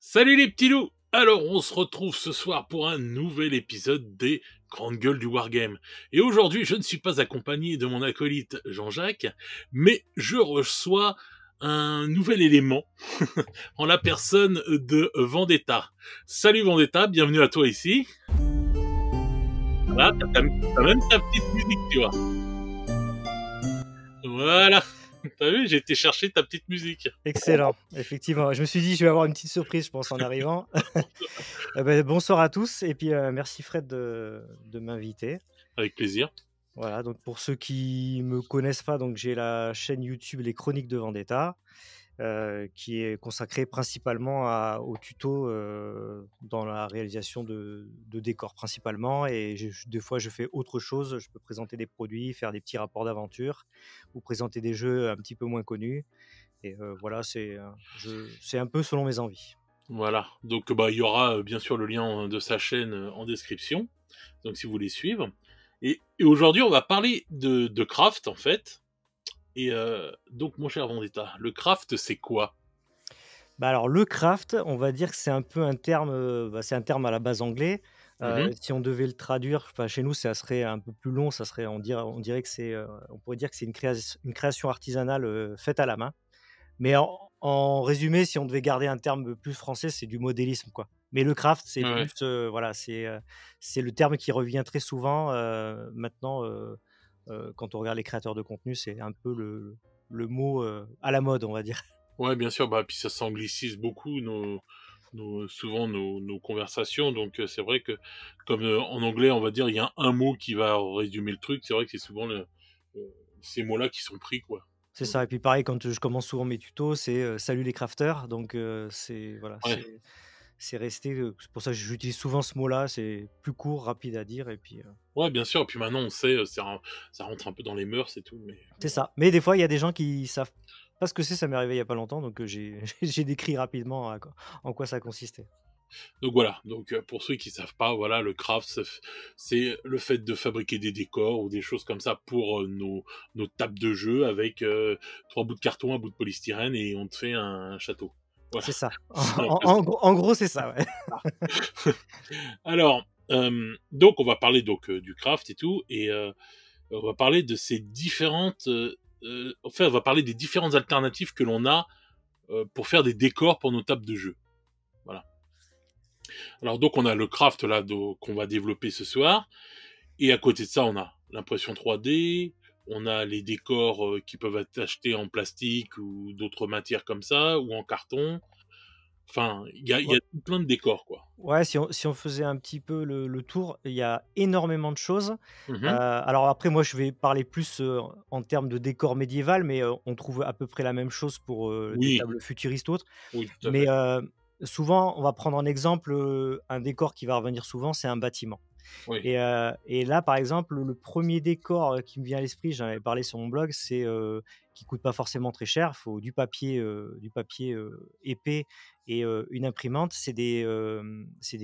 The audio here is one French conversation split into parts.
Salut les petits loups! Alors on se retrouve ce soir pour un nouvel épisode des Grandes Gueules du Wargame. Et aujourd'hui je ne suis pas accompagné de mon acolyte Jean-Jacques, mais je reçois un nouvel élément en la personne de Vendetta. Salut Vendetta, bienvenue à toi ici. Voilà, t'as même ta petite musique, tu vois. Voilà, t'as vu, j'ai été chercher ta petite musique. Excellent, effectivement. Je me suis dit: «Je vais avoir une petite surprise», je pense, en arrivant. Bonsoir à tous et puis, merci Fred de m'inviter. Avec plaisir. Voilà, donc pour ceux qui me connaissent pas, donc j'ai la chaîne YouTube Les Chroniques de Vendetta, qui est consacrée principalement aux tutos, dans la réalisation de décors principalement et des fois je fais autre chose. Je peux présenter des produits, faire des petits rapports d'aventure ou présenter des jeux un petit peu moins connus et voilà, c'est un peu selon mes envies. Voilà, donc bah, il y aura bien sûr le lien de sa chaîne en description, donc si vous voulez suivre. Et aujourd'hui, on va parler de craft en fait. Et donc, mon cher Vendetta, le craft, c'est quoi? Bah, alors le craft, on va dire que c'est un peu un terme, c'est un terme à la base anglais. Mhm. Si on devait le traduire, enfin chez nous, ça serait un peu plus long, ça serait on dirait que c'est, on pourrait dire que c'est une création artisanale, faite à la main. Mais en résumé, si on devait garder un terme plus français, c'est du modélisme, quoi. Mais le craft, c'est Ouais, plus, voilà, c'est le terme qui revient très souvent, maintenant, quand on regarde les créateurs de contenu, c'est un peu le mot, à la mode, on va dire. ouais, bien sûr, bah, puis ça s'anglicise beaucoup souvent nos conversations, donc c'est vrai que comme en anglais, on va dire, il y a un mot qui va résumer le truc, c'est vrai que c'est souvent euh, ces mots-là qui sont pris, quoi. C'est ça et puis pareil quand, je commence souvent mes tutos, c'est, «Salut les crafters», donc c'est voilà, Ouais, c'est resté, c'est pour ça que j'utilise souvent ce mot-là, c'est plus court, rapide à dire et puis, ouais, bien sûr, et puis maintenant on sait, ça rentre un peu dans les mœurs et tout, mais c'est ça. Mais des fois, il y a des gens qui savent pas ce que c'est, ça m'est arrivé il y a pas longtemps, donc j'ai j'ai décrit rapidement en quoi ça consistait. donc voilà, donc pour ceux qui savent pas, voilà, le craft, c'est le fait de fabriquer des décors ou des choses comme ça pour nos tables de jeu avec 3 bouts de carton, un bout de polystyrène et on te fait un château. Voilà, C'est ça. c'est un peu ça. En gros, c'est ça, ouais. Alors, donc on va parler donc du craft et tout, et on va parler de ces différentes, enfin, on va parler des différentes alternatives que l'on a pour faire des décors pour nos tables de jeu. Voilà. Alors donc on a le craft là qu'on va développer ce soir. Et à côté de ça, on a l'impression 3D, on a les décors qui peuvent être achetés en plastique ou d'autres matières comme ça, ou en carton. Enfin, il y a tout plein de décors, quoi. Ouais, si on faisait un petit peu le tour, il y a énormément de choses. Mhm. Alors après moi je vais parler plus, en termes de décor médiéval, mais on trouve à peu près la même chose pour, des Oui, tables futuristes ou autres. oui, tout à Mais, fait. souvent on va prendre en exemple, un décor qui va revenir souvent, c'est un bâtiment. Oui. Et là, par exemple, le premier décor, qui me vient à l'esprit, j'en avais parlé sur mon blog, c'est, qui coûte pas forcément très cher. Il faut du papier, épais et une imprimante. C'est des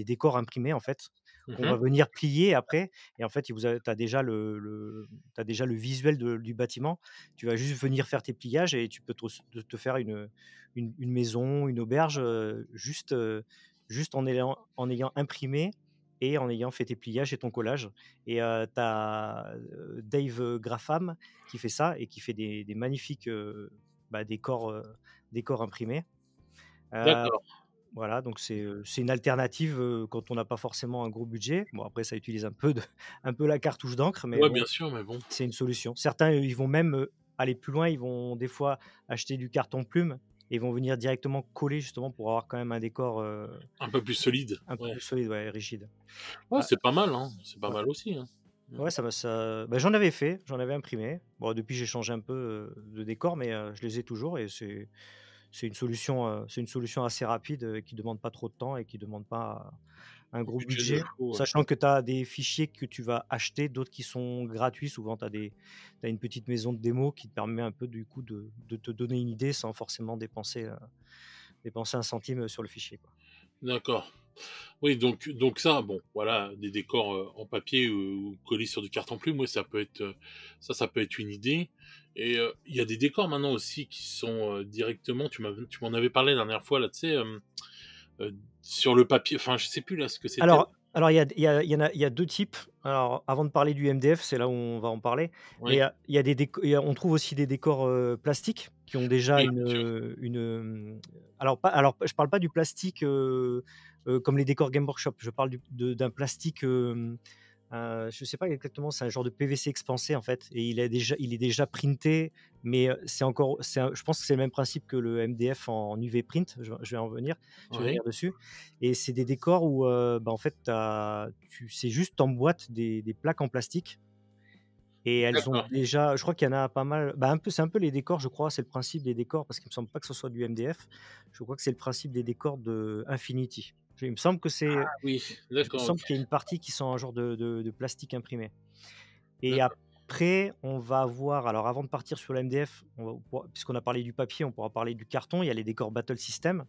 décors imprimés, en fait, qu'on va Mhm. venir plier après et en fait, tu as déjà tu déjà le visuel du bâtiment. Tu vas juste venir faire tes pliages et tu peux te faire une maison, une auberge, juste en ayant imprimé et en ayant fait tes pliages et ton collage et tu as, Dave Graffam qui fait ça et qui fait des magnifiques, décors imprimés. Heu, D'accord. voilà, donc c'est une alternative, quand on n'a pas forcément un gros budget. Bon après ça utilise un peu un peu la cartouche d'encre, mais Ouais, bon, bien sûr, mais bon, c'est une solution. Certains, ils vont même, aller plus loin, ils vont des fois acheter du carton plume et ils vont venir directement coller justement pour avoir quand même un décor, un peu plus solide. un peu Ouais. plus solide, ouais, rigide. Ouais, Ah, c'est pas mal, hein. C'est pas ouais. mal aussi, hein. Ouais, j'en avais fait, j'en avais imprimé. Bon, depuis, j'ai changé un peu, de décor, mais je les ai toujours et c'est une solution assez rapide, qui demande pas trop de temps et qui demande pas un gros Budget de budget. fou, ouais. Sachant que tu as des fichiers que tu vas acheter, d'autres qui sont gratuits. Souvent, tu as une petite maison de démo qui te permet un peu, du coup, de te donner une idée sans forcément dépenser un centime, sur le fichier, quoi. D'accord. Oui, donc ça, bon, voilà, des décors en papier ou collés sur du carton plume, ouais, ça peut être ça peut être une idée. Et il y a des décors maintenant aussi qui sont directement. Tu m'en avais parlé la dernière fois là, tu sais, sur le papier, enfin, je sais plus là ce que c'était. Alors il y a 2 types. Alors avant de parler du MDF, c'est là où on va en parler, mais Oui, il y a des déco il y a on trouve aussi des décors, plastiques qui ont déjà oui, bien sûr. alors je parle pas du plastique, comme les décors Game Workshop. Je parle d'un plastique, je sais pas exactement, c'est un genre de PVC expansé en fait et il est déjà printé, mais, je pense que c'est le même principe que le MDF en UV print, je vais en venir, je vais Oui, venir dessus et c'est des décors où, bah, en fait, c'est juste en boîte des plaques en plastique et elles ont d'accord, déjà je crois qu'il y en a pas mal, bah, c'est un peu les décors, je crois, c'est le principe des décors parce qu'il me semble pas que ce soit du MDF. Je crois que c'est le principe des décors de Infinity. Il me semble que c'est oui, il me d'accord, OK. semble qu'il y a une partie qui sont un genre de plastique imprimé et D'accord. après on va avoir alors avant de partir sur le MDF, puisqu'on a parlé du papier, on pourra parler du carton. Il y a les décors Battle System,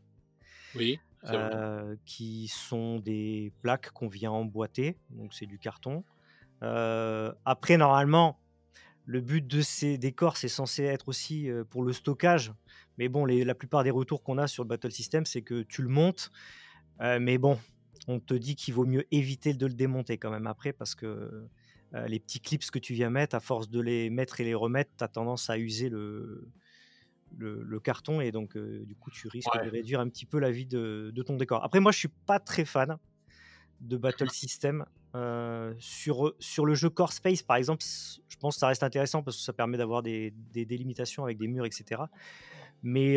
Oui, c'est vrai. qui sont des plaques qu'on vient emboîter, donc c'est du carton. Après normalement, le but de ces décors, c'est censé être aussi, pour le stockage, mais bon la plupart des retours qu'on a sur le Battle System, c'est que tu le montes, mais bon, on te dit qu'il vaut mieux éviter de le démonter quand même après parce que, les petits clips que tu viens mettre, à force de les mettre et les remettre, tu as tendance à user le carton et donc du coup, tu risques de Ouais, réduire un petit peu la vie de ton décor. Après moi, je suis pas très fan de battle system, sur le jeu Core Space, par exemple, je pense que ça reste intéressant parce que ça permet d'avoir des délimitations avec des murs et cetera. Mais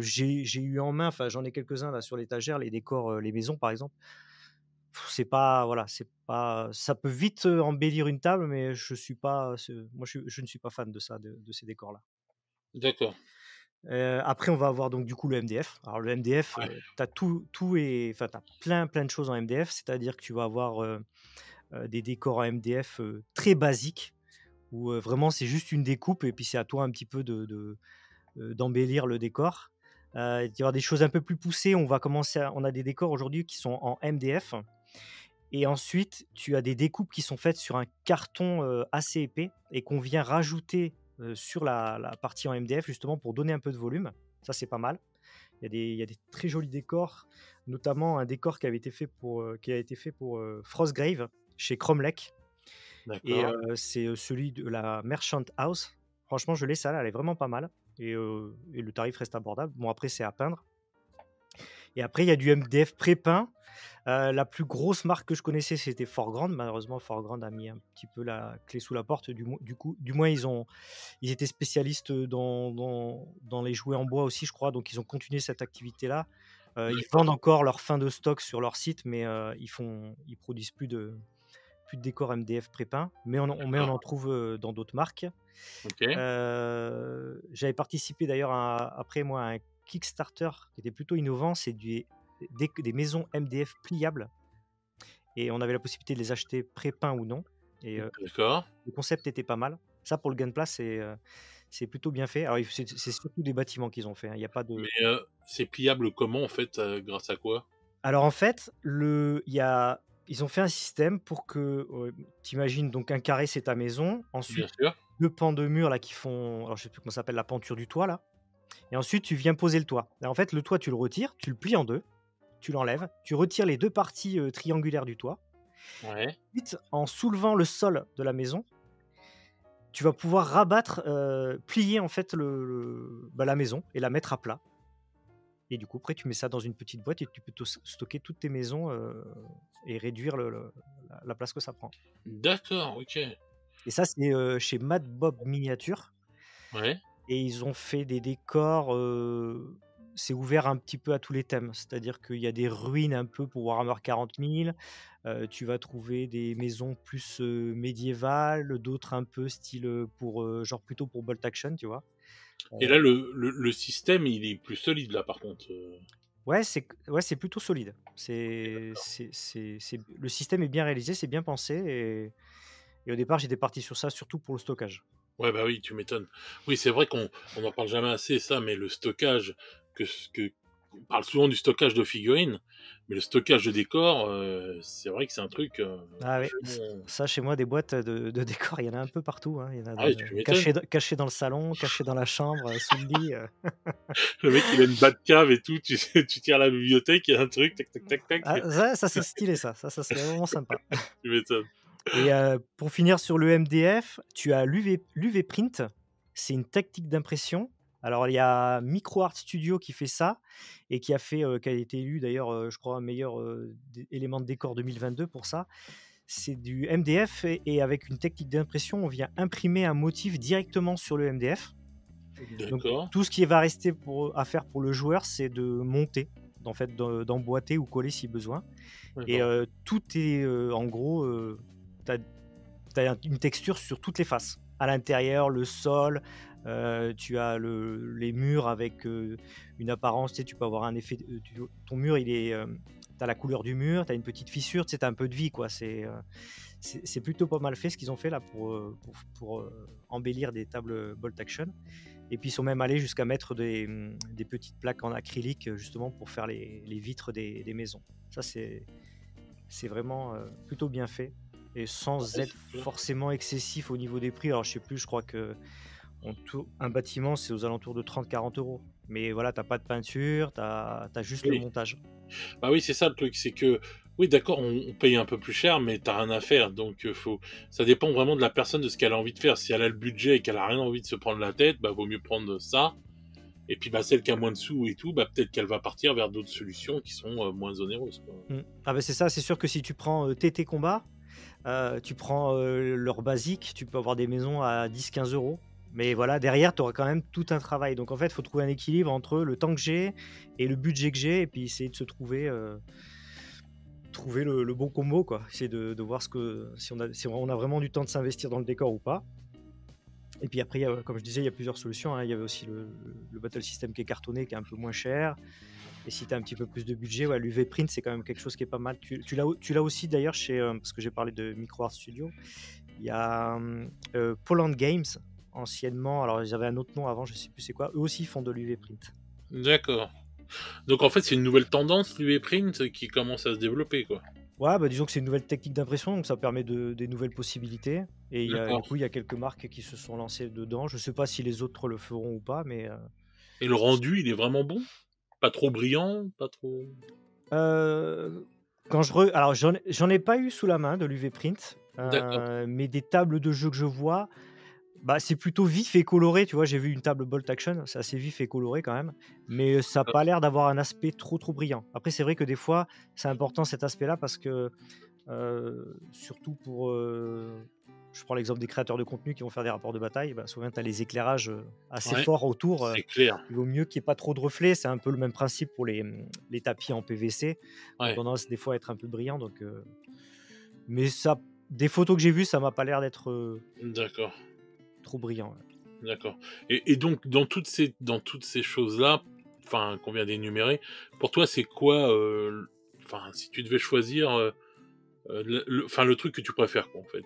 j'ai eu en main, enfin, j'en ai quelques-uns là sur l'étagère, les décors, les maisons, par exemple. C'est pas voilà, c'est pas ça peut vite, embellir une table, mais je suis pas ce moi je ne suis pas fan de ça, de ces décors-là. d'accord. Après on va avoir donc du coup le MDF. Alors le MDF, Ouais, tu as tout et enfin tu as plein de choses en MDF, c'est-à-dire que tu vas avoir, des décors en MDF, très basiques où, vraiment c'est juste une découpe et puis c'est à toi un petit peu d'embellir le décor. Il va y avoir des choses un peu plus poussées, on a des décors aujourd'hui qui sont en MDF. Et ensuite, tu as des découpes qui sont faites sur un carton, assez épais et qu'on vient rajouter, sur la partie en MDF justement pour donner un peu de volume. Ça, c'est pas mal. Il y a des très jolis décors, notamment un décor qui a été fait pour, Frostgrave chez Cromlech et d'accord. c'est, celui de la Merchant House. Franchement, je l'ai celle-là, elle est vraiment pas mal et le tarif reste abordable. Bon après, c'est à peindre et après il y a du MDF pré-peint. La plus grosse marque que je connaissais, c'était Forgrand. Malheureusement, Forgrand a mis un petit peu la clé sous la porte. Du moins, ils étaient spécialistes dans les jouets en bois aussi, je crois. Donc, ils ont continué cette activité-là. Ils vendent D'accord. encore leur fin de stock sur leur site, mais ils produisent plus de décors MDF pré-peints. Mais on D'accord. en trouve dans d'autres marques. OK. J'avais participé d'ailleurs après moi à un Kickstarter qui était plutôt innovant. C'est des maisons MDF pliables et on avait la possibilité de les acheter pré-peints ou non et D'accord. le concept était pas mal. Ça pour le Gunpla, c'est plutôt bien fait. Alors c'est surtout des bâtiments qu'ils ont fait, hein, il y a pas de Mais, c'est pliable comment en fait, grâce à quoi? alors en fait, ils ont fait un système pour que, tu donc un carré, c'est ta maison, Bien ensuite sûr. 2 pans de mur là qui font alors je sais plus comment ça s'appelle, la penture du toit là et ensuite tu viens poser le toit et en fait le toit tu le retires, tu le plies en 2, tu l'enlèves, tu retires les 2 parties, triangulaires du toit. Ouais. Ensuite, en soulevant le sol de la maison, tu vas pouvoir rabattre, plier en fait la maison et la mettre à plat et du coup, après tu mets ça dans une petite boîte et tu peux stocker toutes tes maisons, et réduire la place que ça prend D'accord, OK. et ça, c'est, chez Mad Bob Miniature Ouais. et ils ont fait des décors, c'est ouvert un petit peu à tous les thèmes. C'est-à-dire qu'il y a des ruines un peu pour Warhammer 40 000. Tu vas trouver des maisons plus, médiévales, d'autres un peu style, genre plutôt pour bolt action, tu vois? Et là, le système, il est plus solide là, par contre, Ouais, c'est plutôt solide. C'est le système est bien réalisé, c'est bien pensé et au départ, j'étais parti sur ça surtout pour le stockage. Ouais, bah, oui, tu m'étonnes. Oui, c'est vrai qu'on en parle jamais assez ça, mais le stockage que on parle souvent du stockage de figurines, mais le stockage de décors, c'est vrai que c'est un truc, Ah ouais, vachement ça chez moi des boîtes de décors, il y en a un peu partout, hein. Il y en a ah ouais, tu m'étonnes. cachées dans le salon, cachées dans la chambre, sous le lit. Le mec, il a une Batcave et tout, tu sais, tu tires à la bibliothèque, il y a un truc, tac, tac, tac, tac, Ah ça c'est stylé ça, ça serait vraiment sympa. tu m'étonnes. Et pour finir sur le MDF, tu as l'UV Print. C'est une technique d'impression. Alors il y a MicroArt Studio qui fait ça et qui a été élu d'ailleurs, je crois meilleur, élément de décor 2022 pour ça. C'est du MDF et avec une technique d'impression, on vient imprimer un motif directement sur le MDF. Donc D'accord, tout ce qui va rester à faire pour le joueur, c'est de monter, en fait, d'emboîter ou coller si besoin. Et d'accord. tout est, en gros, tu as une texture sur toutes les faces. À l'intérieur, le sol, tu as les murs avec, une apparence, tu sais, tu peux avoir un effet, ton mur, tu as la couleur du mur, tu as une petite fissure, tu sais, tu as un peu de vie, quoi. C'est plutôt pas mal fait ce qu'ils ont fait là pour embellir des tables Bolt Action. Et puis ils sont même allés jusqu'à mettre des petites plaques en acrylique, justement pour faire les vitres des maisons. Ça, c'est vraiment plutôt bien fait et sans Ouais, être c'est sûr. forcément excessif au niveau des prix. Alors je sais plus, je crois que un bâtiment c'est aux alentours de 30-40 euros. Mais voilà, t'as pas de peinture, t'as juste le Oui. montage. Bah oui, c'est ça le truc, c'est que oui, d'accord, on paye un peu plus cher, mais tu rien à faire, donc faut ça dépend vraiment de la personne, de ce qu'elle a envie de faire. Si elle a le budget et qu'elle a rien envie de se prendre la tête, bah, vaut mieux prendre ça et puis, bah, celle qui a moins de sous et tout, bah, peut-être qu'elle va partir vers d'autres solutions qui sont, moins onéreuses, quoi. Ah bah c'est ça, c'est sûr que si tu prends TT Combat, tu prends leur basique, tu peux avoir des maisons à 10-15 euros. Mais voilà, derrière, tu auras quand même tout un travail. Donc en fait, il faut trouver un équilibre entre le temps que j'ai et le budget que j'ai, et puis essayer de se trouver le bon combo, quoi. Essayer de voir si on a vraiment du temps de s'investir dans le décor ou pas. Et puis après, comme je disais, il y a plusieurs solutions, hein. Il y avait aussi le Battle System qui est cartonné, qui est un peu moins cher. Et si tu as un petit peu plus de budget, ouais, l'UV Print, c'est quand même quelque chose qui est pas mal. Tu l'as aussi d'ailleurs chez, parce que j'ai parlé de MicroArt Studio, il y a Poland Games, anciennement, alors ils avaient un autre nom avant, je sais plus c'est quoi, eux aussi font de l'UV Print. D'accord. Donc en fait, c'est une nouvelle tendance, l'UV print, qui commence à se développer, quoi? Ouais, bah disons que c'est une nouvelle technique d'impression, donc ça permet des nouvelles possibilités. Et du D'accord coup, il y a quelques marques qui se sont lancées dedans. Je sais pas si les autres le feront ou pas, mais et le rendu, il est vraiment bon? Pas trop brillant? Pas trop euh, alors j'en ai pas eu sous la main de l'UV Print, d'accord, mais des tables de jeu que je vois, bah, c'est plutôt vif et coloré, tu vois? J'ai vu une table Bolt Action, c'est assez vif et coloré quand même, mais ça a pas d'accord. l'air d'avoir un aspect trop, trop brillant. Après, c'est vrai que des fois, c'est important cet aspect-là parce que, surtout pour, je prends l'exemple des créateurs de contenu qui vont faire des rapports de bataille, bah, souvent tu as les éclairages, assez Ouais, forts autour, c'est clair. il vaut mieux qu'il y ait pas trop de reflets. C'est un peu le même principe pour les tapis en PVC, ont Ouais, tendance des fois à être un peu brillants, donc mais ça, des photos que j'ai vues, ça m'a pas l'air d'être, d'accord. trop brillant, ouais. D'accord. Et donc dans toutes ces choses-là, enfin, qu'on vient d'énumérer, pour toi, c'est quoi, enfin, si tu devais choisir, enfin, le truc que tu préfères, quoi, en fait,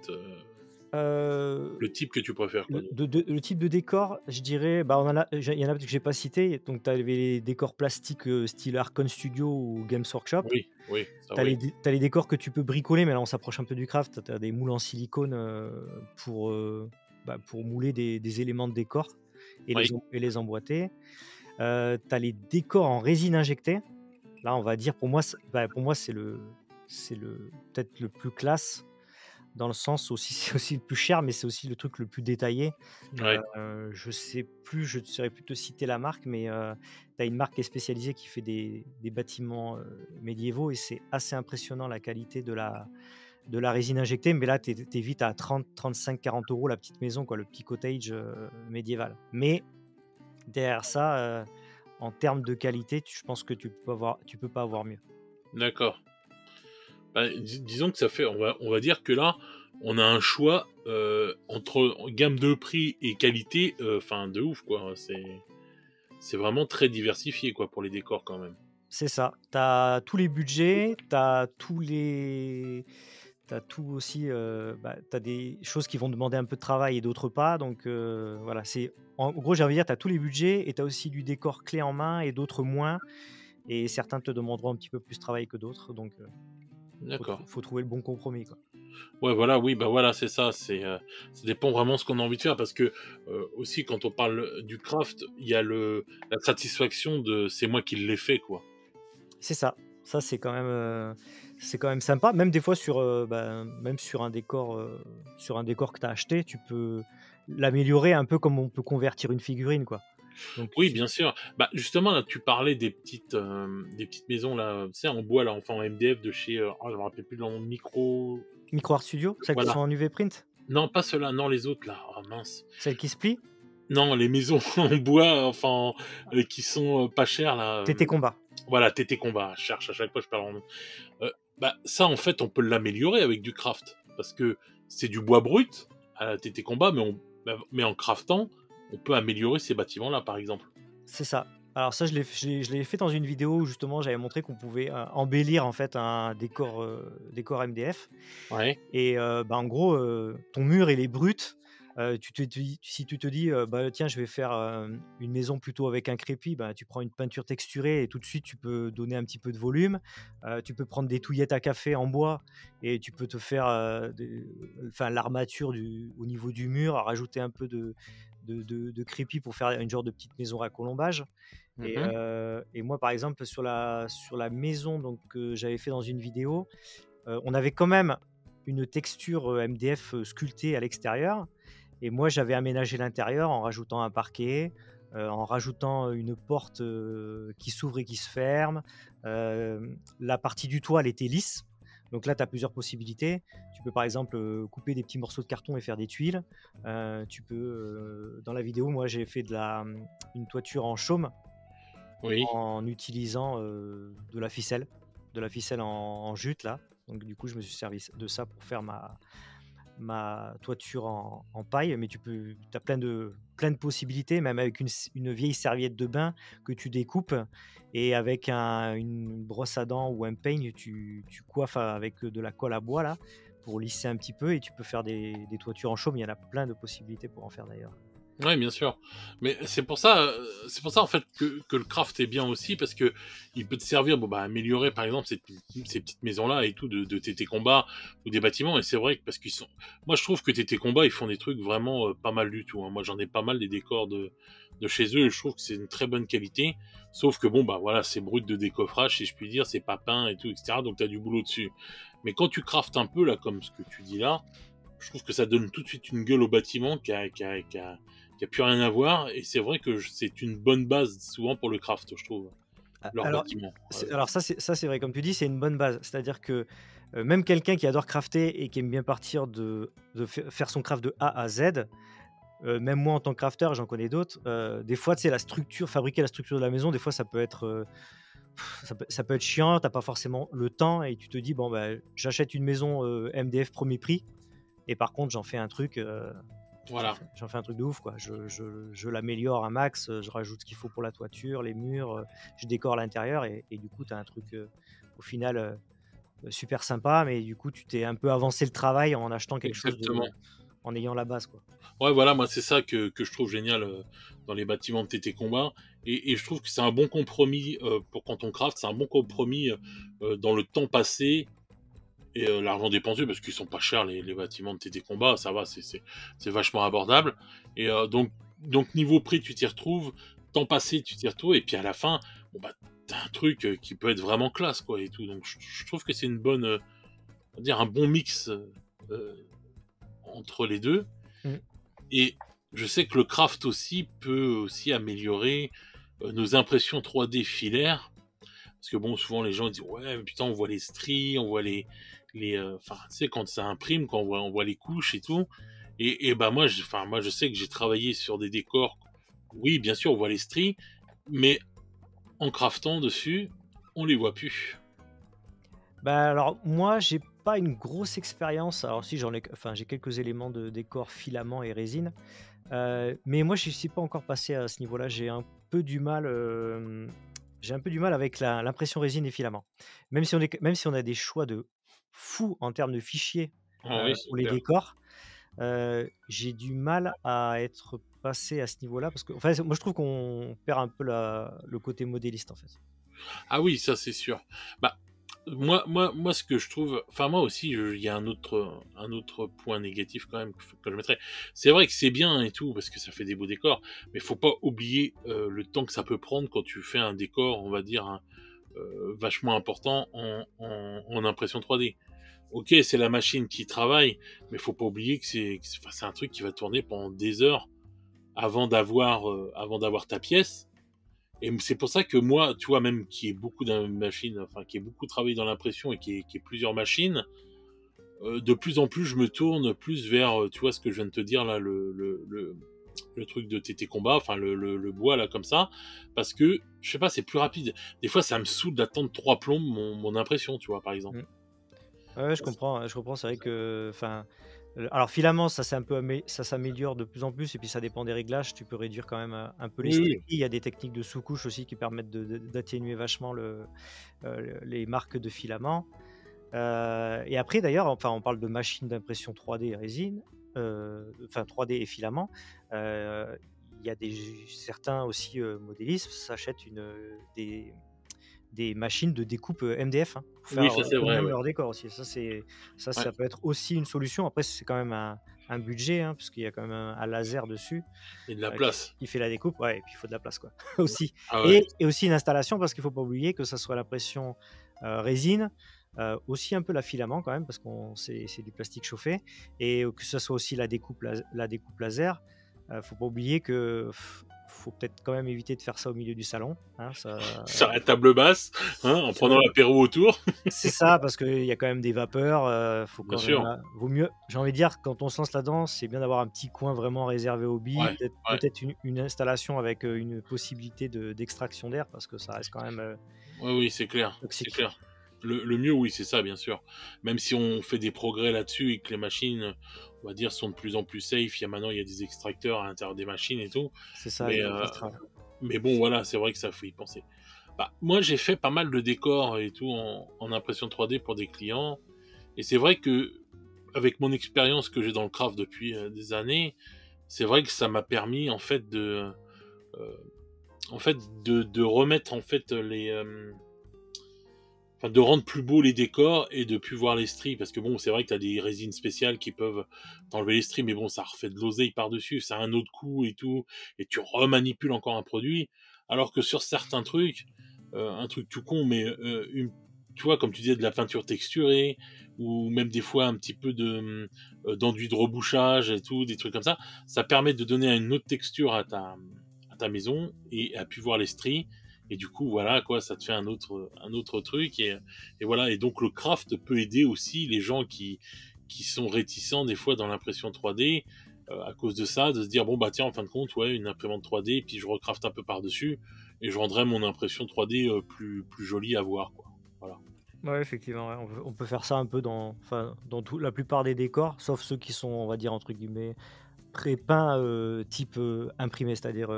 Heu, le type que tu préfères, quoi, donc? le type de décor, je dirais, bah, il y en a que j'ai pas cité, donc tu avais les décors plastiques, style Arkon Studio ou Games Workshop. Oui, oui, ça Tu as oui. les décors que tu peux bricoler, mais là, on s'approche un peu du craft. Tu as des moules en silicone, pour mouler des éléments de décor Oui, et les emboîter. Tu as les décors en résine injectée. Là, on va dire, pour moi, c'est peut-être le plus classe, dans le sens aussi c'est aussi le plus cher, mais c'est aussi le truc le plus détaillé. ouais, Je sais plus, je ne saurais plus te citer la marque, mais tu as une marque qui est spécialisée qui fait des bâtiments, médiévaux, et c'est assez impressionnant la qualité de la résine injectée. Mais là, tu es vite à 30-35-40 € la petite maison, quoi, le petit cottage, médiéval. Mais derrière ça, en termes de qualité, je pense que tu peux pas avoir mieux. d'accord. Bah, disons que ça fait on va dire que là, on a un choix, entre gamme de prix et qualité, enfin de ouf, quoi. C'est vraiment très diversifié, quoi, pour les décors, quand même. C'est ça. Tu as tous les budgets, tu tout aussi, tu as des choses qui vont demander un peu de travail et d'autres pas, donc voilà, en gros, j'ai envie de dire, tu as tous les budgets et tu as aussi du décor clé en main et d'autres moins. et certains te demanderont un petit peu plus de travail que d'autres, donc D'accord. faut trouver le bon compromis, quoi. Ouais, voilà, oui, bah, voilà, c'est ça, ça dépend vraiment de ce qu'on a envie de faire parce que, aussi quand on parle du craft, il y a la satisfaction de: «C'est moi qui l'ai fait», quoi. C'est ça. Ça, c'est quand même sympa. Même des fois même sur un décor que tu as acheté, tu peux l'améliorer un peu comme on peut convertir une figurine, quoi. Donc Oui, tu bien sûr. Bah, justement, là, tu parlais des petites maisons, là, tu sais, en bois, là, enfin, en MDF de chez, je me rappelle plus le nom, Micro Art Studio, celles qui voilà. sont en UV print? Non, pas ceux-là, non, les autres, là. Oh mince. Celles qui se plient? Non, les maisons en bois, enfin, qui sont, pas chères, là, TT Combat. voilà, TT Combat. Je cherche à chaque fois, je perds leur nom. Bah, ça, en fait, on peut l'améliorer avec du craft parce que c'est du bois brut à la TT Combat, mais en craftant, on peut améliorer ces bâtiments-là, par exemple. C'est ça. Alors ça, je l'ai fait dans une vidéo où justement j'avais montré qu'on pouvait, embellir en fait un décor MDF Ouais. et bah, en gros, ton mur il est brut, tu te dis si tu te dis, bah, tiens je vais faire, une maison plutôt avec un crépi, bah, tu prends une peinture texturée et tout de suite tu peux donner un petit peu de volume. Tu peux prendre des touillettes à café en bois et tu peux te faire, l'armature au niveau du mur, rajouter un peu de crépi pour faire une genre de petite maison à colombage. Mmh. Et moi, par exemple, sur la maison donc, que j'avais fait dans une vidéo, on avait quand même une texture MDF sculptée à l'extérieur. Et moi, j'avais aménagé l'intérieur en rajoutant un parquet, en rajoutant une porte qui s'ouvre et qui se ferme. La partie du toit, elle était lisse. Donc là, tu as plusieurs possibilités. Tu peux par exemple couper des petits morceaux de carton et faire des tuiles. Dans la vidéo, moi, j'ai fait une toiture en chaume Oui. en utilisant de la ficelle en jute là. Donc du coup, je me suis servi de ça pour faire ma toiture en paille, mais tu as plein de possibilités, même avec une vieille serviette de bain que tu découpes et avec une brosse à dents ou un peigne, tu coiffes avec de la colle à bois là pour lisser un petit peu et tu peux faire des toitures en chaume. Il y en a plein de possibilités pour en faire d'ailleurs. Ouais, bien sûr. Mais c'est pour ça en fait que le craft est bien aussi parce que il peut te servir, bon bah, à améliorer par exemple ces petites maisons-là et tout de TT Combat ou des bâtiments. Et c'est vrai que parce qu'ils sont, moi je trouve que TT Combat ils font des trucs vraiment pas mal du tout, hein. Moi j'en ai pas mal des décors de chez eux. Et je trouve que c'est une très bonne qualité. Sauf que bon bah voilà, c'est brut de décoffrage si je puis dire, c'est pas peint et tout, etc. Donc t'as du boulot dessus. Mais quand tu craftes un peu là, comme ce que tu dis là, je trouve que ça donne tout de suite une gueule au bâtiment qui a plus rien à voir. Et c'est vrai que c'est une bonne base souvent pour le craft, je trouve, leur Alors, bâtiment. alors ça c'est vrai, comme tu dis, c'est une bonne base. C'est-à-dire que même quelqu'un qui adore crafter et qui aime bien partir faire son craft de A à Z, même moi en tant que crafter, j'en connais d'autres, des fois, tu sais, fabriquer la structure de la maison, des fois, ça peut être chiant, t'as pas forcément le temps et tu te dis, bon, bah, j'achète une maison MDF premier prix et par contre, Voilà. j'en fais un truc de ouf, quoi. Je l'améliore un max, je rajoute ce qu'il faut pour la toiture, les murs, je décore l'intérieur et du coup, tu as un truc au final super sympa, mais du coup, tu t'es un peu avancé le travail en achetant quelque chose Exactement. en ayant la base, quoi. Ouais, voilà, moi c'est ça que je trouve génial dans les bâtiments de TT Combat. Et je trouve que c'est un bon compromis pour quand on craft, c'est un bon compromis dans le temps passé et l'argent dépensé, parce qu'ils sont pas chers les bâtiments de TT Combat, ça va, c'est vachement abordable. Et donc niveau prix, tu t'y retrouves, temps passé, tu t'y retrouves, et puis à la fin, bon bah t'as un truc qui peut être vraiment classe, quoi, et tout. Donc je trouve que c'est une bonne, on va dire un bon mix entre les deux. Mm. Et je sais que le craft aussi peut aussi améliorer nos impressions 3D filaires. Parce que bon, souvent les gens disent ouais, mais putain, on voit les stries, on voit enfin, tu sais, quand ça imprime, quand on voit les couches et tout. Et bah moi, je sais que j'ai travaillé sur des décors. Oui, bien sûr, on voit les stries, mais en craftant dessus, on les voit plus. Bah, alors moi, j'ai pas une grosse expérience. Alors si, j'ai quelques éléments de décor, filaments et résine. Mais moi, je suis pas encore passé à ce niveau-là. J'ai un peu du mal avec l'impression résine et filament. Même si on a des choix de fou en termes de fichiers, Ah oui, c'est pour les clair. décors, j'ai du mal à être passé à ce niveau-là parce que, enfin, moi, je trouve qu'on perd un peu le côté modéliste, en fait. Ah oui, ça c'est sûr. Bah, moi, ce que je trouve, enfin moi aussi, il y a un autre point négatif quand même que je mettrais. C'est vrai que c'est bien et tout parce que ça fait des beaux décors, mais faut pas oublier le temps que ça peut prendre quand tu fais un décor, on va dire, hein, vachement important en impression 3D. Ok, c'est la machine qui travaille, mais faut pas oublier que enfin, c'est un truc qui va tourner pendant des heures avant d'avoir ta pièce. Et c'est pour ça que moi, tu vois, même qui est beaucoup d'une machine, enfin qui est beaucoup travaillé dans l'impression et qui est plusieurs machines, de plus en plus je me tourne plus vers, tu vois, ce que je viens de te dire là, le truc de TT Combat, enfin le bois là comme ça, parce que je sais pas, c'est plus rapide. Des fois, ça me saoule d'attendre 3 plombes mon impression, tu vois, par exemple. Mmh. Ouais, je comprends, je comprends. C'est vrai que, enfin, alors filament, ça c'est un peu ça s'améliore de plus en plus et puis ça dépend des réglages. Tu peux réduire quand même un peu les Oui, stries. oui. Il y a des techniques de sous-couche aussi qui permettent d'atténuer vachement les marques de filament. Et après d'ailleurs, enfin, on parle de machines d'impression 3D et résine, enfin 3D et filament. Heu, il y a certains aussi, modélistes s'achètent des machines de découpe, MDF, hein, pour Oui, faire, ça c'est vrai, eux-mêmes ouais. leur décor aussi. Ouais. Ça peut être aussi une solution. Après, c'est quand même un budget, hein, parce qu'il y a quand même un laser dessus, Et de la qui place. qui fait la découpe. Ouais, et puis il faut de la place, quoi, Ouais. aussi. Ah ouais. Et aussi une installation, parce qu'il faut pas oublier que ça soit l'impression, résine, aussi un peu la filament quand même, parce qu'on c'est du plastique chauffé, et que ça soit aussi la découpe laser. Faut pas oublier que faut peut-être quand même éviter de faire ça au milieu du salon, hein, ça Sur la table basse, hein, en sur prenant l'apéro autour. c'est ça, parce qu'il y a quand même des vapeurs, faut Bien quand même, sûr. vaut mieux, j'ai envie de dire, quand on se lance là-dedans, c'est bien d'avoir un petit coin vraiment réservé aux billes, Ouais, ouais. peut-être une installation avec, une possibilité d'extraction d'air, parce que ça reste quand même, Oui, oui, c'est clair, c'est toxique. clair. Le mieux, oui, c'est ça, bien sûr. Même si on fait des progrès là-dessus et que les machines, on va dire, sont de plus en plus safe. Maintenant, il y a des extracteurs à l'intérieur des machines et tout. C'est ça, il y Mais, a des filtres, ouais. mais bon, voilà, c'est vrai que ça faut y penser. Bah, moi, j'ai fait pas mal de décors et tout en impression 3D pour des clients. Et c'est vrai que, avec mon expérience que j'ai dans le craft depuis des années, c'est vrai que ça m'a permis, euh, en fait, de remettre, en fait, enfin, de rendre plus beau les décors et de plus voir les stries, parce que bon, c'est vrai que t'as des résines spéciales qui peuvent t'enlever les stries, mais bon, ça refait de l'oseille par-dessus, ça a un autre coût et tout, et tu remanipules encore un produit, alors que sur certains trucs, un truc tout con, mais tu vois, comme tu disais, de la peinture texturée, ou même des fois un petit peu d'enduit de rebouchage et tout, des trucs comme ça permet de donner une autre texture à ta maison, et à pu voir les stries, et du coup voilà quoi, ça te fait un autre truc, et voilà. Et donc le craft peut aider aussi les gens qui sont réticents des fois dans l'impression 3D, à cause de ça, de se dire bon bah tiens, en fin de compte, ouais, une imprimante 3D, puis je recraft un peu par dessus et je rendrai mon impression 3D plus jolie à voir, quoi. Voilà. Ouais, effectivement, ouais, on peut faire ça un peu enfin, dans la plupart des décors, sauf ceux qui sont, on va dire, entre guillemets, pré-peints, type, imprimé, c'est-à-dire,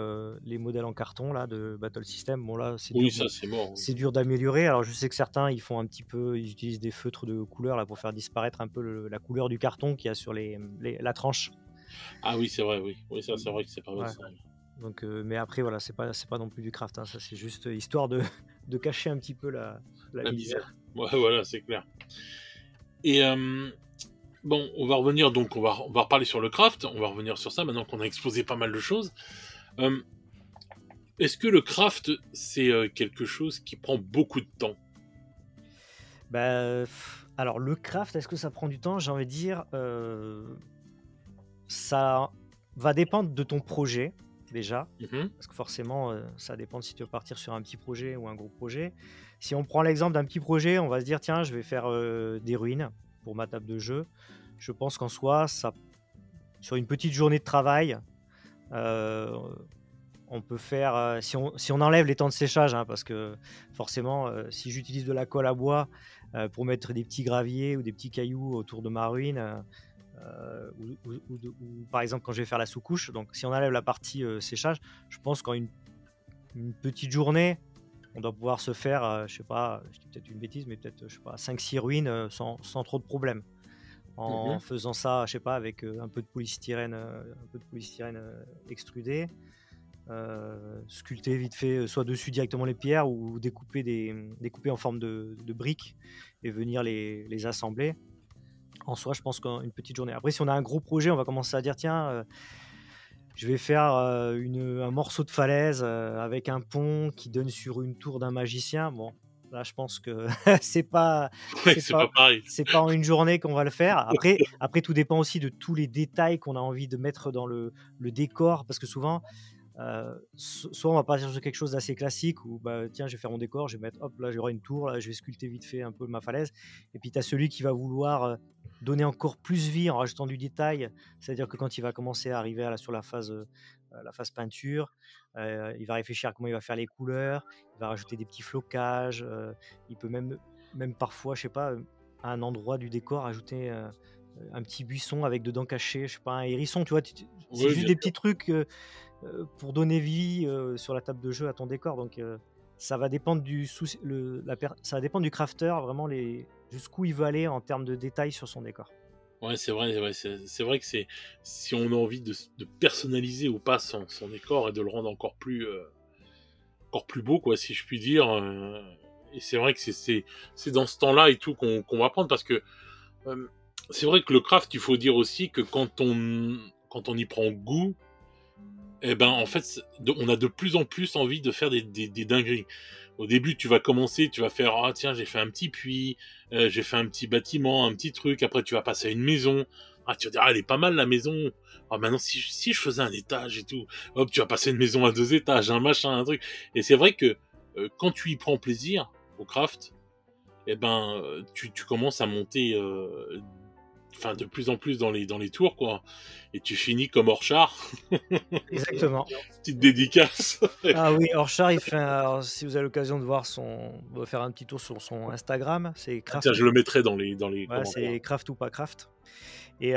les modèles en carton là de Battle System. Bon là, Oui, ça c'est mort, oui. c'est dur d'améliorer. Alors je sais que certains, ils font un petit peu, ils utilisent des feutres de couleur là pour faire disparaître un peu la couleur du carton qu'il y a sur la tranche. Ah oui, c'est vrai, oui. Oui, ça c'est vrai que c'est pas mal Ouais, ça. donc mais après voilà, c'est pas non plus du craft, hein. Ça, c'est juste, histoire de de cacher un petit peu la La misère. misère. Ouais, voilà, c'est clair. Et bon, on va revenir, donc on va reparler sur le craft, on va revenir sur ça maintenant qu'on a exposé pas mal de choses. Euh, Est-ce que le craft, c'est quelque chose qui prend beaucoup de temps? Bah, alors le craft, est-ce que ça prend du temps? J'ai envie de dire, ça va dépendre de ton projet, déjà, Mhm. parce que forcément, ça dépend de si tu veux partir sur un petit projet ou un gros projet. Si on prend l'exemple d'un petit projet, on va se dire: «Tiens, je vais faire, des ruines pour ma table de jeu». Je pense qu'en soi, ça sur une petite journée de travail, heu, on peut faire, si on enlève les temps de séchage, hein, parce que forcément, si j'utilise de la colle à bois, pour mettre des petits graviers ou des petits cailloux autour de ma ruine, ou par exemple quand je vais faire la sous-couche, donc si on enlève la partie, séchage, je pense qu'en une petite journée, on doit pouvoir se faire, je sais pas, je dis peut-être une bêtise, mais peut-être, je sais pas, 5-6 ruines, sans trop de problèmes. En Mhm. faisant ça, je sais pas, avec, un peu de polystyrène, extrudé. sculpter vite fait, soit dessus directement les pierres ou découper en forme de briques et venir les assembler. En soi, je pense qu'une petite journée. Après, si on a un gros projet, on va commencer à dire: «Tiens, je vais faire, un morceau de falaise, avec un pont qui donne sur une tour d'un magicien». Bon, là, je pense que c'est pas Ouais, c'est c'est pas pas pareil. c'est pas en une journée qu'on va le faire. Après tout dépend aussi de tous les détails qu'on a envie de mettre dans le décor parce que souvent, soit on va partir sur quelque chose d'assez classique où, bah, tiens, je vais faire mon décor, je vais mettre, hop, là, j'aurai une tour, là, je vais sculpter vite fait un peu ma falaise. Et puis, tu as celui qui va vouloir donner encore plus vie en rajoutant du détail. C'est-à-dire que quand il va commencer à arriver sur la phase peinture, il va réfléchir à comment il va faire les couleurs, il va rajouter des petits flocages, il peut même parfois, je sais pas, à un endroit du décor, ajouter un petit buisson avec dedans caché, je sais pas, un hérisson, tu vois, c'est Oui, juste bien des sûr. petits trucs pour donner vie sur la table de jeu à ton décor. Donc, ça va dépendre ça va dépendre du crafter, vraiment jusqu'où il veut aller en termes de détails sur son décor. Ouais, c'est vrai, ouais, c'est vrai que c'est si on a envie de personnaliser ou pas son décor et de le rendre encore plus beau, quoi, si je puis dire. Et c'est vrai que c'est dans ce temps-là et tout qu'on va prendre parce que c'est vrai que le craft, il faut dire aussi que quand on y prend goût, eh ben en fait, on a de plus en plus envie de faire des dingueries. Au début, tu vas commencer, tu vas faire ah tiens j'ai fait un petit puits, j'ai fait un petit bâtiment, un petit truc. Après tu vas passer à une maison. Ah tu vas dire ah elle est pas mal la maison. Ah maintenant si je faisais un étage et tout, hop tu vas passer une maison à 2 étages, un machin, un truc. Et c'est vrai que quand tu y prends plaisir au craft, eh ben tu commences à monter enfin de plus en plus dans les tours quoi. Et tu finis comme Orchard. Exactement. Petite dédicace. Ah oui, Orchard, alors, si vous avez l'occasion de voir on va faire un petit tour sur son Instagram, c'est Ah tiens, craft, je le mettrai dans les ouais, commentaires. c'est craft ou pas craft. Et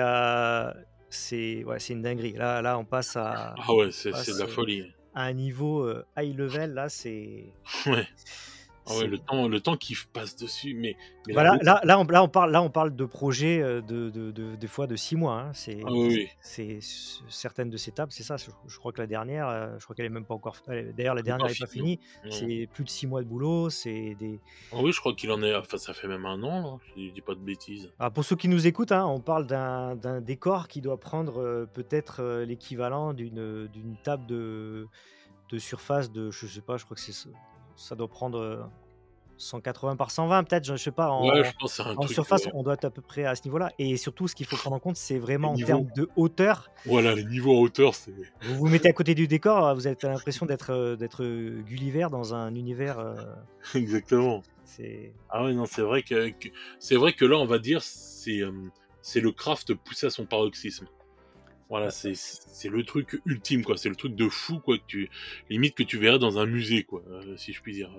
c'est une dinguerie. Là, on passe Ah ouais, on c'est de passe, la folie. à un niveau high level. Là, Ouais. Ah ouais, c'est le temps qui passe dessus, mais Bah, alors là, on parle de projets, des fois de 6 mois, hein. ah oui, oui, Certaines de ces tables, c'est ça. Je crois que la dernière, je crois qu'elle est même pas encore d'ailleurs, la il est dernière pas est pas fini, finie. non. C'est plus de 6 mois de boulot, c'est des Ah oui, je crois qu'il en est enfin ça fait même 1 an là, si je dis pas de bêtises. alors pour ceux qui nous écoutent, hein, on parle d'un décor qui doit prendre, peut-être, l'équivalent d'une table de surface de je sais pas, je crois que ça doit prendre, 180 par 120 peut-être, je sais pas, Ouais, je pense que c'est un en truc, surface, on doit être à peu près à ce niveau-là. Et surtout, ce qu'il faut prendre en compte, c'est les vraiment en niveaux termes de hauteur. voilà, les niveaux en hauteur, c'est Vous vous mettez à côté du décor, vous avez l'impression d'être Gulliver dans un univers, exactement. c'est Ah ouais, non, c'est vrai que là, on va dire, c'est le craft poussé à son paroxysme. Voilà, bah, c'est le truc ultime, quoi. C'est le truc de fou, quoi, limite que tu verrais dans un musée, quoi, si je puis dire.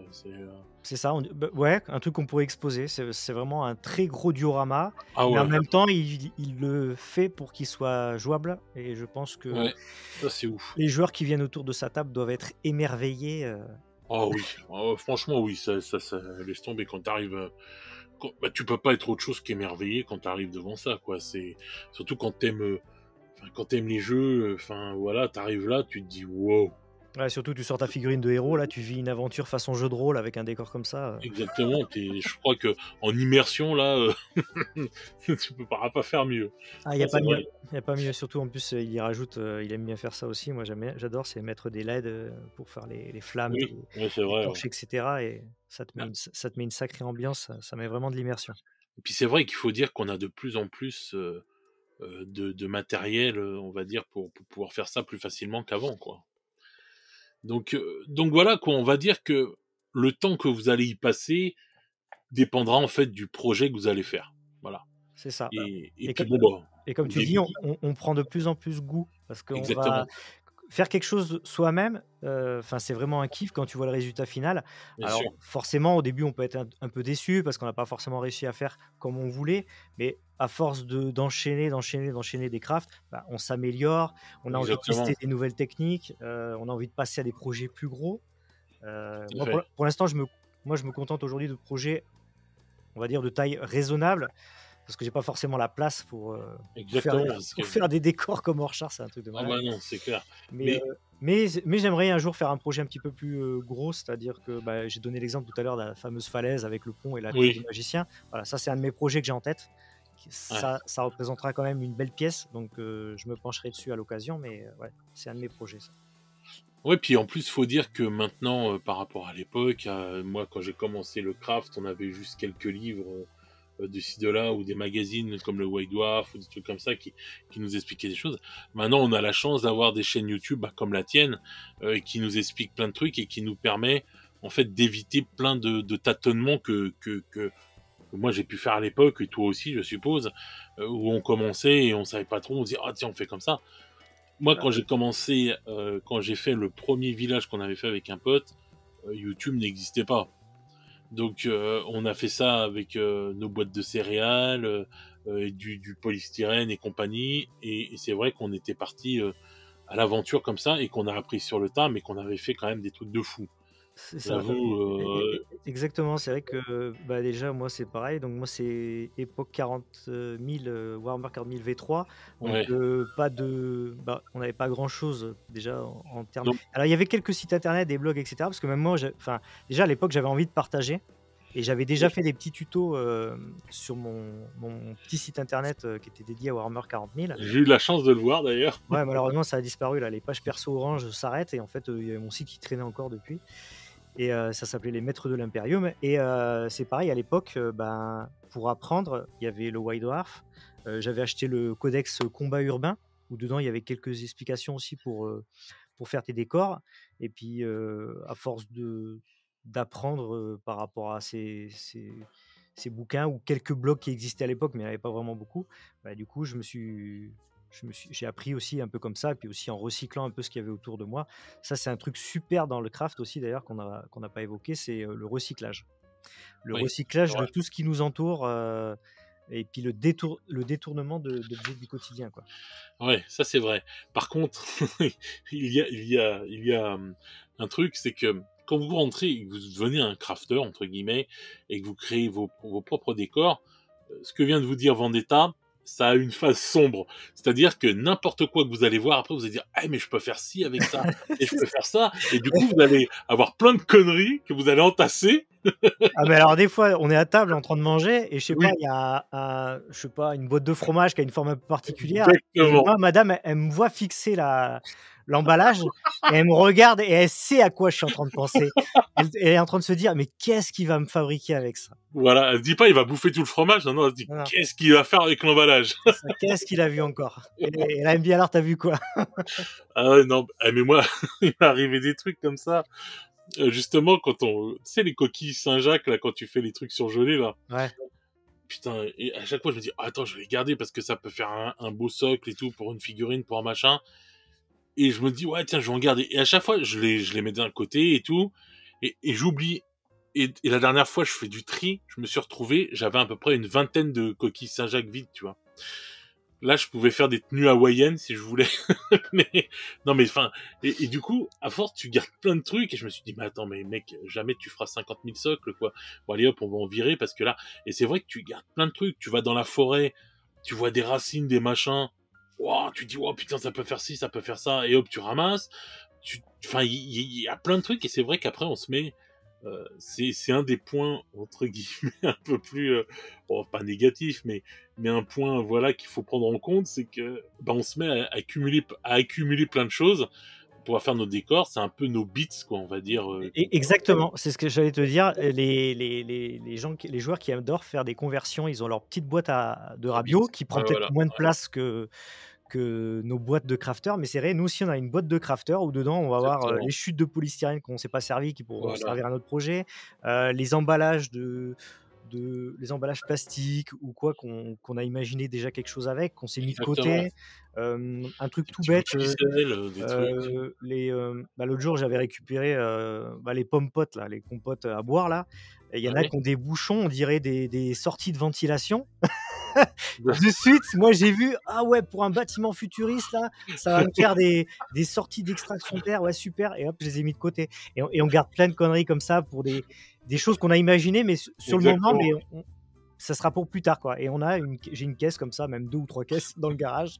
c'est ça, bah, ouais, un truc qu'on pourrait exposer. C'est vraiment un très gros diorama, Ah mais en ouais, même temps, il le fait pour qu'il soit jouable. Et je pense que ouais, ça c'est ouf. les joueurs qui viennent autour de sa table doivent être émerveillés, Ah oui, ah, franchement, oui, ça laisse tomber quand t'arrives. Bah, tu peux pas être autre chose qu'émerveillé quand t'arrives devant ça, quoi. C'est surtout enfin, quand t'aimes les jeux. Enfin, voilà, t'arrives là, tu te dis wow. ouais, surtout tu sors ta figurine de héros, là, tu vis une aventure façon jeu de rôle avec un décor comme ça. Exactement. Je crois que en immersion là, tu peux pas faire mieux. Ah, il y Ça a pas c'est mieux, vrai. il y a pas mieux, surtout en plus, il y rajoute, il aime bien faire ça aussi. Moi j'adore, c'est mettre des LED, pour faire les flammes, Oui, oui, c'est les vrai. Ouais. torches et cetera. Et ça te met une sacrée ambiance, ça met vraiment de l'immersion. Et puis c'est vrai qu'il faut dire qu'on a de plus en plus de matériel, on va dire, pour pouvoir faire ça plus facilement qu'avant, quoi. Donc voilà, quoi, on va dire que le temps que vous allez y passer dépendra en fait du projet que vous allez faire. Voilà. C'est ça. Et Et co puis bon, bah, et comme au tu dis, début, on prend de plus en plus goût parce qu'on va exactement, faire quelque chose soi-même, enfin, c'est vraiment un kiff quand tu vois le résultat final. bien sûr, Alors forcément, au début, on peut être un peu déçu parce qu'on n'a pas forcément réussi à faire comme on voulait, mais à force d'enchaîner des crafts, bah, on s'améliore, on a envie de exactement, tester des nouvelles techniques, on a envie de passer à des projets plus gros. tout à Moi, fait. pour l'instant, je me contente aujourd'hui de projets, on va dire, de taille raisonnable parce que j'ai pas forcément la place pour faire Exactement, parce que pour faire des décors comme Orchard, c'est un truc de ah malade. bah non, c'est clair. Mais, Mais Mais j'aimerais un jour faire un projet un petit peu plus gros, c'est-à-dire que bah, j'ai donné l'exemple tout à l'heure de la fameuse falaise avec le pont et la tour du Oui, magicien. Voilà, ça c'est un de mes projets que j'ai en tête. ouais. Ça représentera quand même une belle pièce, donc je me pencherai dessus à l'occasion, mais ouais, c'est un de mes projets. Ça. Ouais, puis en plus, faut dire que maintenant, par rapport à l'époque, moi, quand j'ai commencé le craft, on avait juste quelques livres de ci, de là, ou des magazines comme le White Dwarf, ou des trucs comme ça qui nous expliquaient des choses. Maintenant, on a la chance d'avoir des chaînes YouTube bah, comme la tienne, qui nous expliquent plein de trucs et qui nous permet, en fait, d'éviter plein de tâtonnements que moi j'ai pu faire à l'époque, et toi aussi, je suppose, où on commençait et on savait pas trop, on se dit, ah tiens, on fait comme ça. Moi, Voilà. quand j'ai commencé, quand j'ai fait le premier village qu'on avait fait avec un pote, YouTube n'existait pas. Donc, on a fait ça avec nos boîtes de céréales, et du polystyrène et compagnie. Et c'est vrai qu'on était parti à l'aventure comme ça et qu'on a appris sur le tas, mais qu'on avait fait quand même des trucs de fou. C'est ça. J'avoue, Exactement, c'est vrai que bah, déjà, moi, c'est pareil. Donc, moi, c'est époque 40 000, Warhammer 40 000 V3. Donc, ouais. bah, on n'avait pas grand-chose déjà en termes. Donc, Alors, il y avait quelques sites internet, des blogs, etc. Parce que même moi, enfin, déjà à l'époque, j'avais envie de partager. Et j'avais déjà fait des petits tutos sur mon petit site internet qui était dédié à Warhammer 40 000. j'ai eu la chance de le voir d'ailleurs. Ouais, malheureusement, ça a disparu. Là. Les pages perso orange s'arrêtent. Et en fait, il y avait mon site qui traînait encore depuis. Et ça s'appelait les Maîtres de l'Imperium. Et c'est pareil, à l'époque, ben, pour apprendre, il y avait le White Dwarf. J'avais acheté le codex Combat Urbain, où dedans, il y avait quelques explications aussi pour faire tes décors. Et puis, à force d'apprendre par rapport à ces bouquins ou quelques blogs qui existaient à l'époque, mais il n'y en avait pas vraiment beaucoup, bah, du coup, j'ai appris aussi un peu comme ça, puis aussi en recyclant un peu ce qu'il y avait autour de moi. Ça, c'est un truc super dans le craft aussi, d'ailleurs, qu'on n'a pas évoqué, c'est le recyclage. Le Oui, c'est recyclage de vrai. tout ce qui nous entoure et puis le détournement d'objets du quotidien, quoi. Ouais, ça c'est vrai. Par contre, il y a un truc, c'est que quand vous rentrez et que vous devenez un crafter entre guillemets et que vous créez vos propres décors, ce que vient de vous dire Vendetta, ça a une phase sombre. C'est-à-dire que n'importe quoi que vous allez voir après, vous allez dire ah mais je peux faire ci avec ça et je peux faire ça et du coup vous allez avoir plein de conneries que vous allez entasser. Ah mais alors des fois, on est à table en train de manger et je sais pas, Oui, il y a je sais pas, une boîte de fromage qui a une forme un peu particulière et exactement. moi, madame, elle me voit fixer l'emballage et elle me regarde et elle sait à quoi je suis en train de penser. Elle est en train de se dire: «Mais qu'est-ce qu'il va me fabriquer avec ça?» Voilà, elle se dit pas il va bouffer tout le fromage, non, non, elle se dit Non, non, qu'est-ce qu'il va faire avec l'emballage. c'est ça. «Qu'est-ce qu'il a vu encore?» Et là, elle me dit: «Alors, tu as vu quoi?» Ah ouais, non, mais moi, il m'est arrivé des trucs comme ça. Justement, quand tu sais, les coquilles Saint-Jacques, là, quand tu fais les trucs surgelés, là. Ouais. Putain, et à chaque fois, je me dis, ah, attends, je vais les garder parce que ça peut faire un beau socle et tout pour une figurine, pour un machin. Et je me dis, ouais, tiens, je vais en garder. Et à chaque fois, je les mets d'un côté et tout. Et j'oublie. Et la dernière fois, je fais du tri. Je me suis retrouvé, j'avais à peu près une vingtaine de coquilles Saint-Jacques vides, tu vois. Là, je pouvais faire des tenues hawaïennes si je voulais. mais non, mais enfin, et du coup, à force, tu gardes plein de trucs. Et je me suis dit, mais attends, mais mec, jamais tu feras 50 000 socles, quoi. Bon, allez hop, on va en virer parce que là, et c'est vrai que tu gardes plein de trucs. Tu vas dans la forêt, tu vois des racines, des machins. Wow, tu dis, oh putain, ça peut faire ci, ça peut faire ça. Et hop, tu ramasses. Enfin, il y a plein de trucs. Et c'est vrai qu'après, on se met. C'est un des points entre guillemets un peu plus bon, pas négatif mais un point voilà qu'il faut prendre en compte, c'est que bah, on se met à accumuler plein de choses pour pouvoir faire nos décors. C'est un peu nos bits, quoi, on va dire, Exactement, c'est ce que j'allais te dire. Les joueurs qui adorent faire des conversions, ils ont leur petite boîte de en bits. Rabio qui prend Ouais, peut-être voilà. moins de place que nos boîtes de crafters, mais c'est vrai, nous aussi on a une boîte de crafters où dedans on va avoir Exactement. les chutes de polystyrène qu'on ne s'est pas servi, qui pourront Voilà. servir à notre projet, les emballages les emballages plastiques ou quoi qu'on a imaginé déjà quelque chose avec, qu'on s'est mis de Exactement. côté. Un truc Des tout petits bouts bête, de ficelle, des trucs. l'autre jour, j'avais récupéré bah, les pommes potes, là, les compotes à boire. Là. Et il y en a Ouais. qui ont des bouchons, on dirait des sorties de ventilation. De suite, moi j'ai vu, ah ouais, pour un bâtiment futuriste, là, ça va me faire des sorties d'extraction d'air, ouais, super. Et hop, je les ai mis de côté. Et on garde plein de conneries comme ça pour des choses qu'on a imaginées, mais sur le moment, Exactement. mais ça sera pour plus tard, quoi. Et j'ai une caisse comme ça, même 2 ou 3 caisses dans le garage,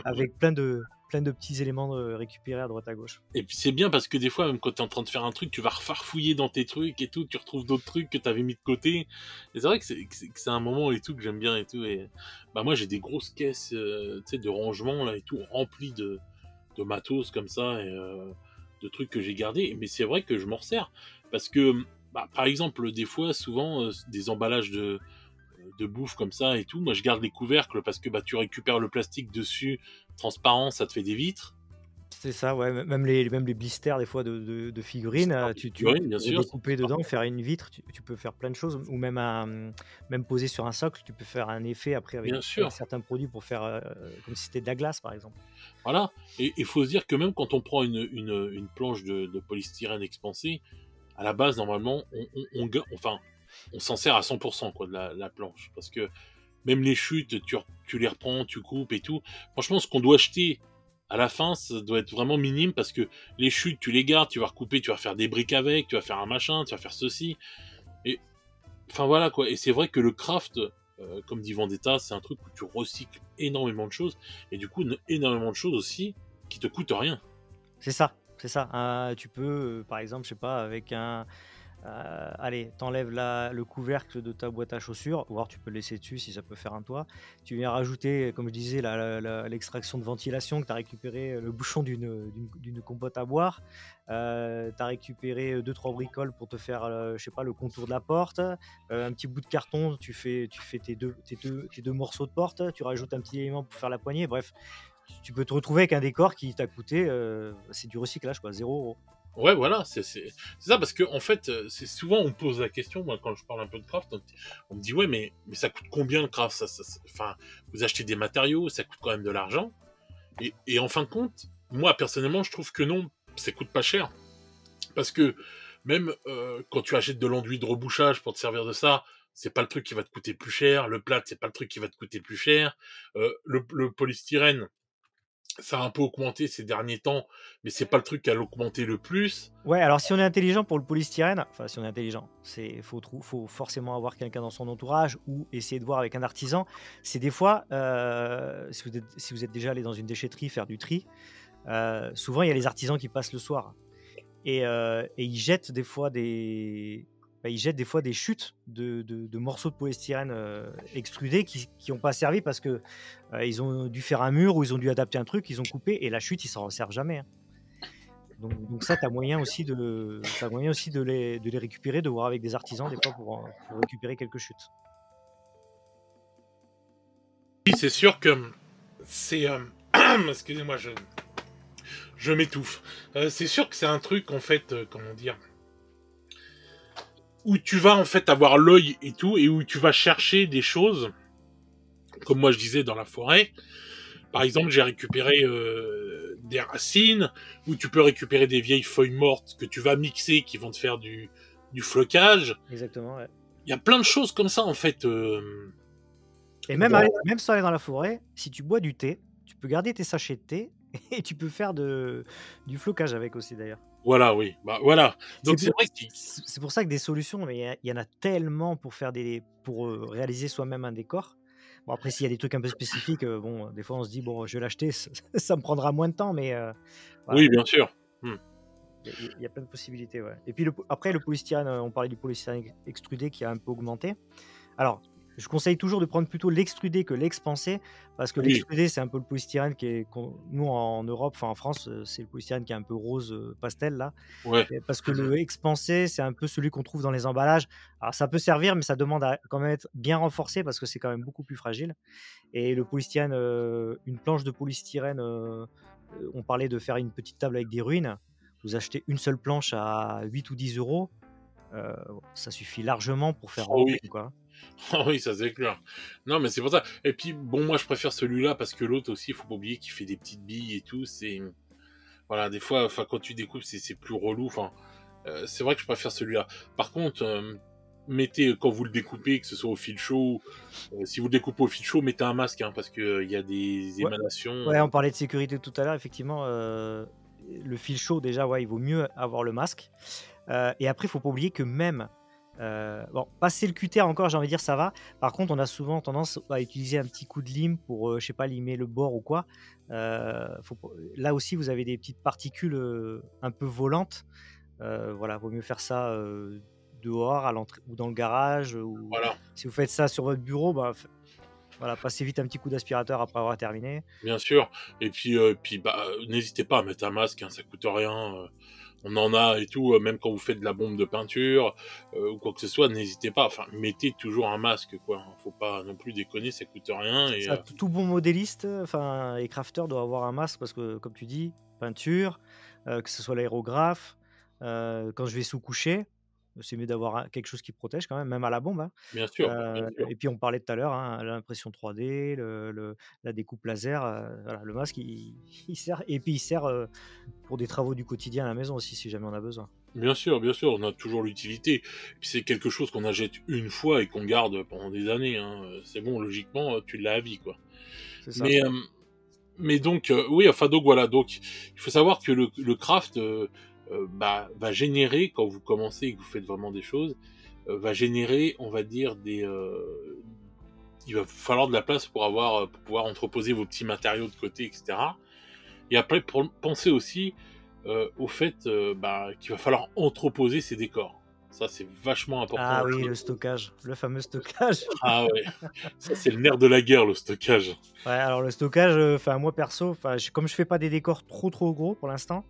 avec plein de plein de petits éléments récupérés à droite à gauche. Et puis c'est bien parce que des fois, même quand t'es en train de faire un truc, tu vas refarfouiller dans tes trucs et tout, tu retrouves d'autres trucs que t'avais mis de côté. Et c'est vrai que c'est un moment et tout que j'aime bien et tout. Et bah moi j'ai des grosses caisses, tu sais, de rangement là et tout, remplies de matos comme ça et de trucs que j'ai gardés. Mais c'est vrai que je m'en resserre parce que, bah, par exemple, des fois, souvent, des emballages de bouffe comme ça et tout, moi je garde les couvercles parce que bah tu récupères le plastique dessus, transparent, ça te fait des vitres. C'est ça, ouais, même les blisters des fois de figurines, Histoire de tu figurines, bien peux sûr, découper c'est dedans, parfait. faire une vitre, tu peux faire plein de choses ou même même poser sur un socle, tu peux faire un effet après avec Bien sûr, certains produits pour faire, comme si c'était de la glace, par exemple. voilà. Et il faut se dire que même quand on prend une planche de polystyrène expansée, à la base, normalement, enfin, on s'en sert à 100% quoi, de la planche. Parce que même les chutes, tu les reprends, tu coupes et tout. Franchement, ce qu'on doit acheter à la fin, ça doit être vraiment minime parce que les chutes, tu les gardes, tu vas recouper, tu vas faire des briques avec, tu vas faire un machin, tu vas faire ceci. Et enfin voilà quoi. Et c'est vrai que le craft, comme dit Vendetta, c'est un truc où tu recycles énormément de choses et du coup énormément de choses aussi qui te coûtent rien. C'est ça, c'est ça. Tu peux, par exemple, je sais pas, avec allez, t'enlèves le couvercle de ta boîte à chaussures, voire tu peux le laisser dessus si ça peut faire un toit. Tu viens rajouter, comme je disais, l'extraction de ventilation que tu as récupéré, le bouchon d'une compote à boire. Tu as récupéré deux, trois bricoles pour te faire, je sais pas, le contour de la porte. Un petit bout de carton, tu fais tes deux morceaux de porte. Tu rajoutes un petit élément pour faire la poignée. Bref, tu peux te retrouver avec un décor qui t'a coûté, c'est du recyclage, quoi, 0 €. Ouais, voilà, c'est ça parce que en fait, c'est souvent on me pose la question, moi quand je parle un peu de craft, on me dit ouais mais ça coûte combien le craft enfin, vous achetez des matériaux, ça coûte quand même de l'argent. Et en fin de compte, moi personnellement, je trouve que non, ça coûte pas cher parce que même quand tu achètes de l'enduit de rebouchage pour te servir de ça, c'est pas le truc qui va te coûter plus cher. Le plâtre, c'est pas le truc qui va te coûter plus cher. Le polystyrène, ça a un peu augmenté ces derniers temps, mais c'est pas le truc qui a augmenté le plus. Ouais, alors si on est intelligent pour le polystyrène, enfin si on est intelligent, faut forcément avoir quelqu'un dans son entourage ou essayer de voir avec un artisan. C'est des fois, si vous êtes déjà allé dans une déchetterie faire du tri, souvent il y a les artisans qui passent le soir et ils jettent des fois des chutes de morceaux de polystyrène extrudés qui ont pas servi parce que ils ont dû faire un mur ou ils ont dû adapter un truc, ils ont coupé et la chute ils s'en resservent jamais, hein. Donc ça, tu as moyen aussi de les récupérer, de voir avec des artisans des fois pour récupérer quelques chutes. Oui, c'est sûr que c'est. Excusez-moi, je m'étouffe. C'est sûr que c'est un truc, en fait, comment dire, où tu vas, en fait, avoir l'œil et tout, et où tu vas chercher des choses, comme moi je disais, dans la forêt. Par exemple, j'ai récupéré des racines, où tu peux récupérer des vieilles feuilles mortes que tu vas mixer, qui vont te faire du flocage. Exactement, ouais. Il y a plein de choses comme ça, en fait. Et Dans- même sans aller dans la forêt, si tu bois du thé, tu peux garder tes sachets de thé et tu peux faire du flocage avec aussi d'ailleurs. Voilà, oui. Bah, voilà. C'est Donc c'est pour vrai c'est pour ça que des solutions, mais il y en a tellement pour réaliser soi-même un décor. Bon après s'il y a des trucs un peu spécifiques, bon, des fois on se dit: «Bon, je vais l'acheter, ça me prendra moins de temps», mais voilà, oui, bien sûr. Hmm. il y a plein de possibilités, ouais. Et puis après le polystyrène, on parlait du polystyrène extrudé qui a un peu augmenté. Alors, je conseille toujours de prendre plutôt l'extrudé que l'expansé, parce que Oui, l'extrudé, c'est un peu le polystyrène nous en Europe, enfin en France, c'est le polystyrène qui est un peu rose, pastel là. ouais. Et parce que le expansé, c'est un peu celui qu'on trouve dans les emballages. Alors ça peut servir, mais ça demande à quand même être bien renforcé parce que c'est quand même beaucoup plus fragile. Et le polystyrène, une planche de polystyrène, on parlait de faire une petite table avec des ruines. Vous achetez une seule planche à 8 ou 10 €, heu, ça suffit largement pour faire Oh vraiment oui. tout, quoi. Ah oui, ça c'est clair. Non, mais c'est pour ça. Et puis, bon, moi, je préfère celui-là parce que l'autre aussi, il faut pas oublier qu'il fait des petites billes et tout. C'est, voilà, des fois, enfin, quand tu découpes, c'est plus relou. Enfin, c'est vrai que je préfère celui-là. Par contre, mettez, quand vous le découpez, que ce soit au fil chaud, si vous le découpez au fil chaud, mettez un masque, hein, parce que il y a des Ouais, émanations. ouais, on parlait de sécurité tout à l'heure, effectivement, le fil chaud déjà, ouais, il vaut mieux avoir le masque, et après il faut pas oublier que même Bon, passer le cutter encore, j'ai envie de dire, ça va. Par contre, on a souvent tendance à utiliser un petit coup de lime pour, je sais pas, limer le bord ou quoi. Faut pas là aussi, vous avez des petites particules, un peu volantes. Voilà, vaut mieux faire ça, dehors, à l'entrée ou dans le garage, ou Voilà, si vous faites ça sur votre bureau, bah, voilà, passez vite un petit coup d'aspirateur après avoir terminé. bien sûr. Et puis bah, n'hésitez pas à mettre un masque, hein, ça coûte rien. On en a et tout, même quand vous faites de la bombe de peinture ou quoi que ce soit, n'hésitez pas. Enfin, mettez toujours un masque, quoi. Faut pas non plus déconner, ça coûte rien. C'est Et ça, tout bon modéliste, enfin et crafter doit avoir un masque parce que comme tu dis, peinture, que ce soit l'aérographe, quand je vais sous-coucher, c'est mieux d'avoir quelque chose qui protège quand même, même à la bombe, hein. bien sûr, bah, bien sûr. Et puis on parlait tout à l'heure, hein, l'impression 3D, la découpe laser, voilà, le masque il sert, et puis il sert, pour des travaux du quotidien à la maison aussi si jamais on a besoin. Bien sûr, on a toujours l'utilité. Puis c'est quelque chose qu'on achète une fois et qu'on garde pendant des années, hein. C'est bon, logiquement, tu l'as à vie, quoi. C'est ça. Mais, mais donc, oui, enfin, donc voilà. Donc, il faut savoir que le craft, bah, va générer, quand vous commencez et que vous faites vraiment des choses, va générer, on va dire, il va falloir de la place pour pouvoir entreposer vos petits matériaux de côté, etc. Et après, penser aussi au fait bah, qu'il va falloir entreposer ces décors. Ça, c'est vachement important. Ah oui, le stockage, le fameux stockage. Ah ouais, ça c'est le nerf de la guerre, le stockage. Ouais, alors le stockage, enfin moi perso, enfin comme je fais pas des décors trop gros pour l'instant,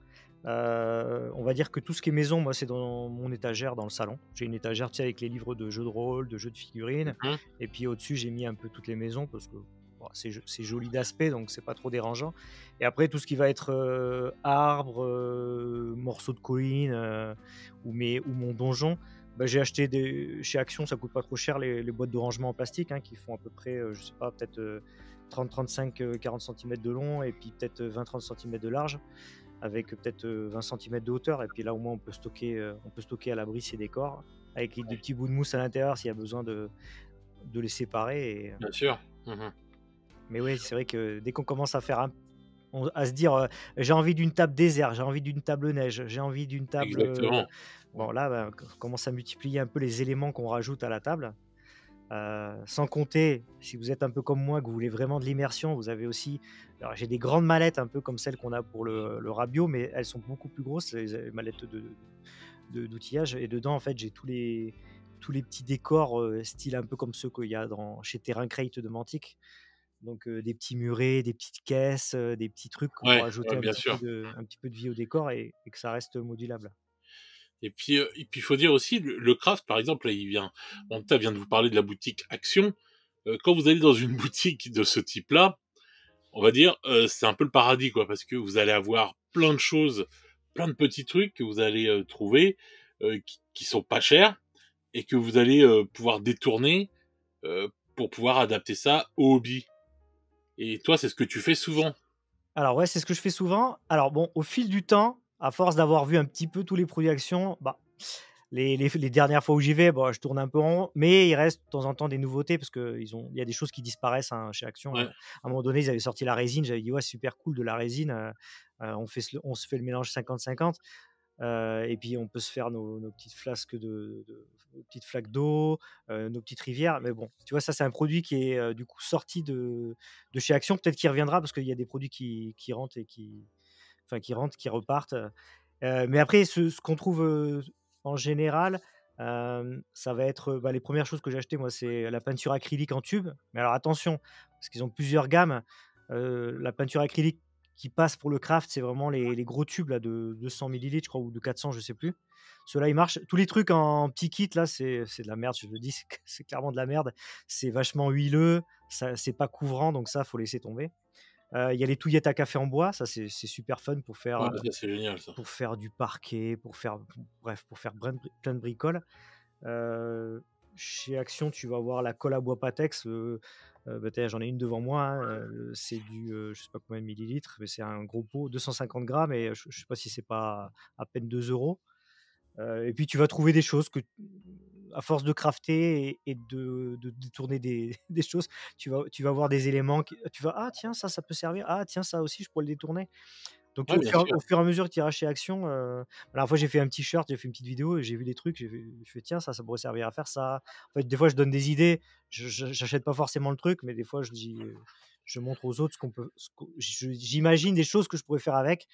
on va dire que tout ce qui est maison, moi c'est dans mon étagère dans le salon. J'ai une étagère, tu sais, avec les livres de jeux de rôle, de jeux de figurines, Mhm. et puis au-dessus j'ai mis un peu toutes les maisons parce que bon, c'est joli d'aspect, donc c'est pas trop dérangeant. Et après tout ce qui va être arbres, morceaux de colline, ou mon donjon, bah, j'ai acheté chez Action, ça coûte pas trop cher, les boîtes de rangement en plastique, hein, qui font à peu près, je sais pas, peut-être 30-35, 40 centimètres de long et puis peut-être 20-30 centimètres de large, avec peut-être 20 centimètres de hauteur. Et puis là, au moins, on peut stocker à l'abri ces décors, avec des Ouais, petits bouts de mousse à l'intérieur s'il y a besoin de les séparer. bien sûr. Mhm. Mais oui, c'est vrai que dès qu'on commence à faire à se dire j'ai envie d'une table désert, j'ai envie d'une table neige, j'ai envie d'une table. Exactement. Bon, là, ben, on commence à multiplier un peu les éléments qu'on rajoute à la table. Sans compter, si vous êtes un peu comme moi, que vous voulez vraiment de l'immersion, vous avez aussi, alors j'ai des grandes mallettes un peu comme celles qu'on a pour le Rabio, mais elles sont beaucoup plus grosses, c'est les mallettes d'outillage, et dedans, en fait, j'ai tous les petits décors, style un peu comme ceux qu'il y a chez Terrain Crate de Mantic. Donc des petits murets, des petites caisses, des petits trucs pour Ouais, ajouter ouais, bien sûr. un petit peu de vie au décor, et que ça reste modulable. Et puis, il faut dire aussi, le craft, par exemple, là, bon, tu vient de vous parler de la boutique Action. Quand vous allez dans une boutique de ce type-là, on va dire, c'est un peu le paradis, quoi, parce que vous allez avoir plein de choses, plein de petits trucs que vous allez trouver, qui sont pas chers et que vous allez pouvoir détourner pour pouvoir adapter ça au hobby. Et toi, c'est ce que tu fais souvent. Alors ouais, c'est ce que je fais souvent. Alors bon, au fil du temps, à force d'avoir vu un petit peu tous les produits Action, bah, les dernières fois où j'y vais, bon, je tourne un peu en rond, mais il reste de temps en temps des nouveautés parce il y a des choses qui disparaissent, hein, chez Action. Ouais, À un moment donné, ils avaient sorti la résine. J'avais dit ouais, super cool de la résine. On se fait le mélange 50-50. Et puis on peut se faire nos petites flasques nos petites flaques d'eau, nos petites rivières. Mais bon, tu vois, ça c'est un produit qui est du coup sorti de chez Action. Peut-être qu'il reviendra parce qu'il y a des produits qui rentrent qui rentrent, qui repartent. Mais après, ce qu'on trouve en général, ça va être bah, les premières choses que j'ai achetées, moi, c'est la peinture acrylique en tube. Mais alors attention, parce qu'ils ont plusieurs gammes. La peinture acrylique qui passe pour le craft, c'est vraiment les gros tubes là, de 200 millilitres, je crois, ou de 400, je sais plus. Ceux-là, ils marchent. Tous les trucs en petit kit, là, c'est de la merde, je le dis, c'est clairement de la merde. C'est vachement huileux, c'est pas couvrant, donc ça, faut laisser tomber. Il y a les touillettes à café en bois, ça, c'est super fun ouais, ça c'est génial ça. pour faire du parquet, bref, pour faire plein de bricoles. Chez Action, tu vas voir la colle à bois Patex. Bah, j'en ai une devant moi, hein, c'est je sais pas combien de millilitres, mais c'est un gros pot, 250 grammes, et je sais pas si c'est pas à peine 2 euros. Et puis tu vas trouver des choses à force de crafter et de détourner des choses, tu vas voir des éléments, ah tiens, ça peut servir, ah tiens, ça aussi, je pourrais le détourner. Donc Ouais, bien sûr. au fur et à mesure que tu iras chez Action, la dernière fois j'ai fait un t-shirt, j'ai fait une petite vidéo et j'ai vu des trucs, je fais: «Tiens, ça pourrait servir à faire ça». En fait, des fois je donne des idées, je j'achète pas forcément le truc, mais des fois je dis, je montre aux autres ce qu'on j'imagine des choses que je pourrais faire avec,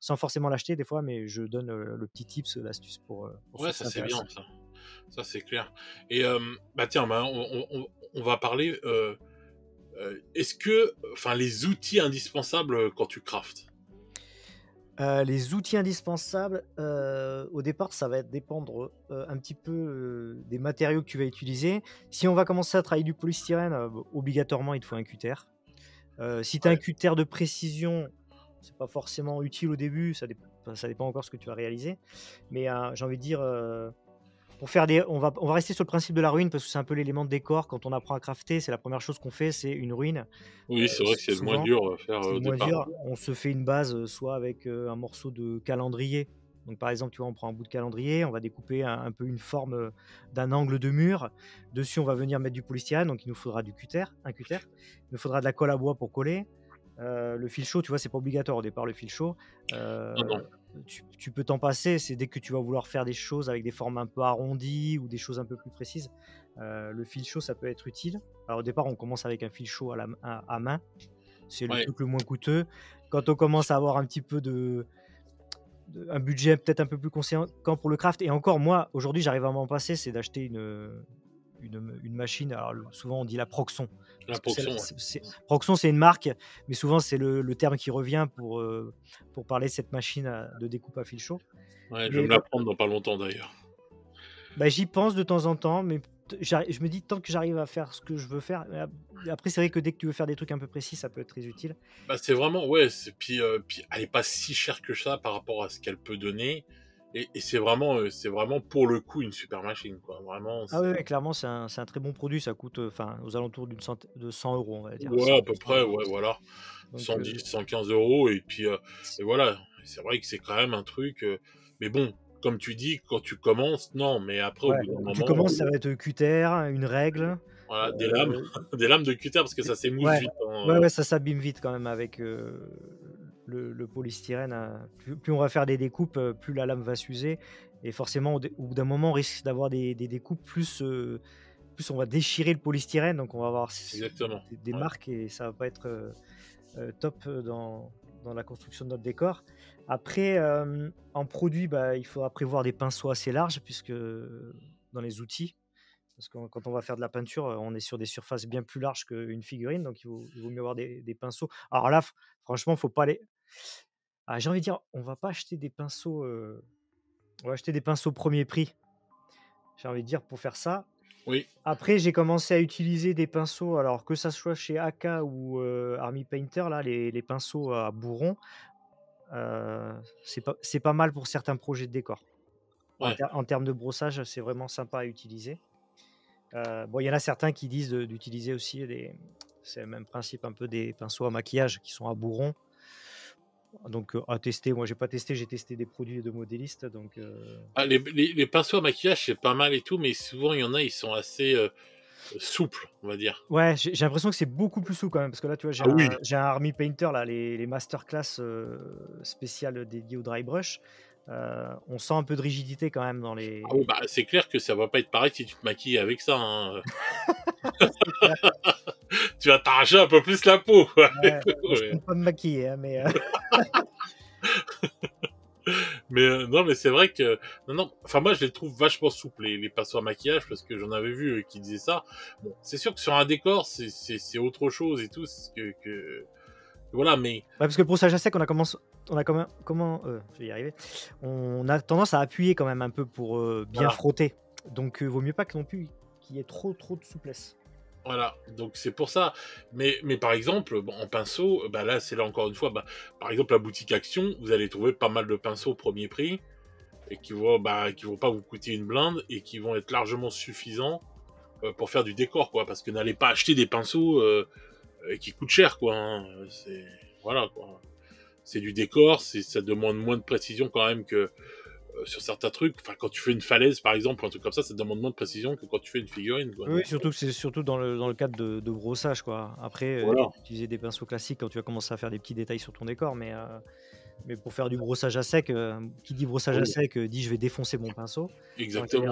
sans forcément l'acheter des fois, mais je donne, le petit tips, l'astuce pour ceux Ouais, que ça ça c'est bien intéresse. ça. Ça c'est clair. Et bah tiens, bah, on va parler. Est-ce que, enfin, les outils indispensables quand tu craftes. Les outils indispensables, au départ, ça va dépendre, un petit peu, des matériaux que tu vas utiliser. Si on va commencer à travailler du polystyrène, obligatoirement, il te faut un cutter. Si tu as un Ouais, cutter de précision, c'est pas forcément utile au début, ça dépend encore ce que tu vas réaliser. Mais, j'ai envie de dire, pour faire des on va rester sur le principe de la ruine parce que c'est un peu l'élément de décor. Quand on apprend à crafter, c'est la première chose qu'on fait, c'est une ruine. oui, c'est vrai que c'est le moins Souvent dur à faire c'est le au moins départ. dur. On se fait une base, soit avec, un morceau de calendrier. Donc par exemple, tu vois, on prend un bout de calendrier, on va découper un peu une forme, d'un angle de mur. Dessus, on va venir mettre du polystyrène, donc il nous faudra un cutter. Il nous faudra de la colle à bois pour coller. Le fil chaud, tu vois, c'est pas obligatoire au départ le fil chaud. Non, non. Tu peux t'en passer, c'est dès que tu vas vouloir faire des choses avec des formes un peu arrondies ou des choses un peu plus précises, le fil chaud, ça peut être utile. Alors au départ, on commence avec un fil chaud à main. C'est le Ouais, truc le moins coûteux. Quand on commence à avoir un petit peu un budget peut-être un peu plus conséquent pour le craft et encore moi, aujourd'hui, j'arrive à m'en passer, c'est d'acheter une machine. Alors souvent on dit la Proxon, la parce que ponction, ouais. Proxon, c'est une marque, mais souvent c'est le terme qui revient pour parler de cette machine de découpe à fil chaud. Ouais, je vais Mais me la prendre dans pas longtemps d'ailleurs. bah, j'y pense de temps en temps, mais je me dis tant que j'arrive à faire ce que je veux faire, après c'est vrai que dès que tu veux faire des trucs un peu précis, ça peut être très utile. Bah, c'est vraiment, ouais, puis elle est pas si chère que ça par rapport à ce qu'elle peut donner. Et c'est vraiment pour le coup une super machine, quoi. Vraiment, Ah oui, c'est. oui, clairement, c'est un très bon produit. Ça coûte, enfin, aux alentours de 100 €, on va dire, Ouais, 100 à peu 100 près, €. ouais, voilà. Donc, 110, 115 € et voilà. C'est vrai que c'est quand même un truc, mais bon, comme tu dis, quand tu commences, non, mais après au ouais, bout d'un quand tu moment, commences, ça va être, cutter, une règle, voilà, des lames, heu, des lames de cutter parce que des ça s'émousse ouais, vite, ouais, hein. ouais, ça s'abîme vite quand même avec, le polystyrène, plus on va faire des découpes, plus la lame va s'user et forcément au bout d'un moment, on risque d'avoir des découpes plus on va déchirer le polystyrène, donc on va avoir Exactement, des ouais. marques et ça va pas être, top, dans la construction de notre décor. Après, en produit, bah, il faudra prévoir des pinceaux assez larges puisque, dans les outils, parce que quand on va faire de la peinture, on est sur des surfaces bien plus larges qu'une figurine, donc il vaut mieux avoir des pinceaux. Alors là, franchement, faut pas les j'ai envie de dire, on va pas acheter des pinceaux, on va acheter des pinceaux 1er prix, j'ai envie de dire, pour faire ça. Oui, Après, j'ai commencé à utiliser des pinceaux, alors que ça soit chez AK ou, Army Painter, là, les pinceaux à bourron, c'est pas mal pour certains projets de décor. ouais. En termes de brossage, c'est vraiment sympa à utiliser. Bon, il y en a certains qui disent d'utiliser aussi c'est le même principe un peu des pinceaux à maquillage qui sont à bourron. Donc, à tester. Moi, j'ai pas testé, j'ai testé des produits de modélistes, donc, Ah, les pinceaux à maquillage, c'est pas mal et tout, mais souvent il y en a, ils sont assez, souples, on va dire. ouais, j'ai l'impression que c'est beaucoup plus souple quand même, parce que là, tu vois, Ah oui! j'ai un Army Painter là, les masterclass, spéciales dédiées au dry brush. On sent un peu de rigidité quand même dans Ah oui, les bah, c'est clair que ça va pas être pareil si tu te maquilles avec ça, hein. c'est clair. Tu vas t'arracher un peu plus la peau, quoi. Ouais, moi je Ouais. compte pas me maquiller, hein, mais, Mais non, mais c'est vrai que non, non. Enfin, moi, je les trouve vachement souples les pinceaux à maquillage parce que j'en avais vu qui disaient ça. Bon, c'est sûr que sur un décor, c'est autre chose et tout, voilà. Mais ouais, parce que le brossage à sec, on a je vais y arriver. On a tendance à appuyer quand même un peu pour, bien voilà, frotter. Donc, vaut mieux pas que non plus qu'il y ait trop de souplesse. voilà. Donc c'est pour ça. Mais par exemple, bon, en pinceau, bah là, c'est là encore une fois, bah, par exemple, la boutique Action, vous allez trouver pas mal de pinceaux au premier prix et qui vont pas vous coûter une blinde et qui vont être largement suffisants pour faire du décor, quoi. Parce que n'allez pas acheter des pinceaux qui coûtent cher, quoi, hein. C'est voilà, quoi. C'est du décor, ça demande moins de précision quand même que sur certains trucs. Enfin, quand tu fais une falaise, par exemple, ou un truc comme ça demande moins de précision que quand tu fais une figurine, quoi. Oui, oui, Donc surtout que c'est surtout dans le cadre de brossage, quoi. Après, voilà. utiliser des pinceaux classiques quand tu vas commencer à faire des petits détails sur ton décor, mais, Mais pour faire du brossage à sec, qui dit brossage à Oui, sec, dit: «Je vais défoncer mon pinceau», en exactement, oui.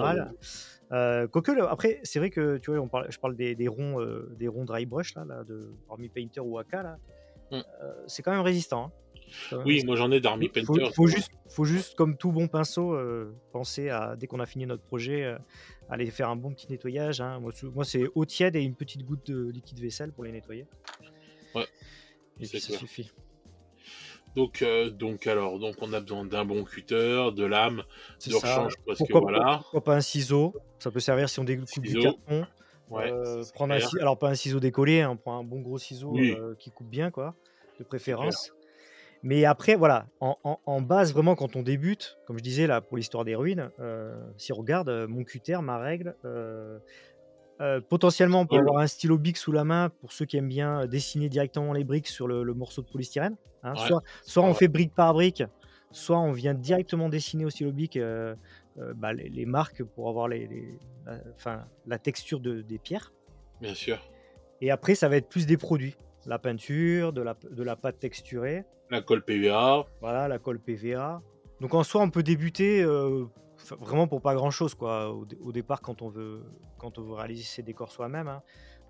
général. Quoique le après, c'est vrai que, tu vois, je parle des ronds dry brush là de Army Painter ou Aka là, Mmh. c'est quand même résistant, hein. Oui, moi j'en ai d'Army Painter, justement. Faut juste, comme tout bon pinceau, penser à, dès qu'on a fini notre projet, aller faire un bon petit nettoyage, hein. Moi, c'est eau tiède et une petite goutte de liquide vaisselle pour les nettoyer Ouais, et puis c'est ça clair. suffit. Donc on a besoin d'un bon cutter, de lame, C'est de ça. rechange parce que voilà, Pourquoi pas un ciseau? Ça peut servir si on découpe du ciseaux, carton. ouais, ça c'est Prendre un clair. ci alors pas un ciseau décollé, hein, on prend un bon gros ciseau, Oui, qui coupe bien quoi, de c'est clair. préférence. Mais après voilà, en base vraiment quand on débute, comme je disais là pour l'histoire des ruines, si on regarde, mon cutter, ma règle, potentiellement on peut Colle, avoir un stylo Bic sous la main pour ceux qui aiment bien dessiner directement les briques sur le morceau de polystyrène, hein. ouais, Soit on ouais, fait brique par brique, soit on vient directement dessiner au stylo Bic, bah, les marques pour avoir la texture des pierres. bien sûr. Et après ça va être plus des produits, la peinture, de la pâte texturée, La colle PVA, voilà, la colle PVA. Donc en soi on peut débuter, vraiment pour pas grand chose quoi, au départ quand on veut réaliser ses décors soi-même, hein.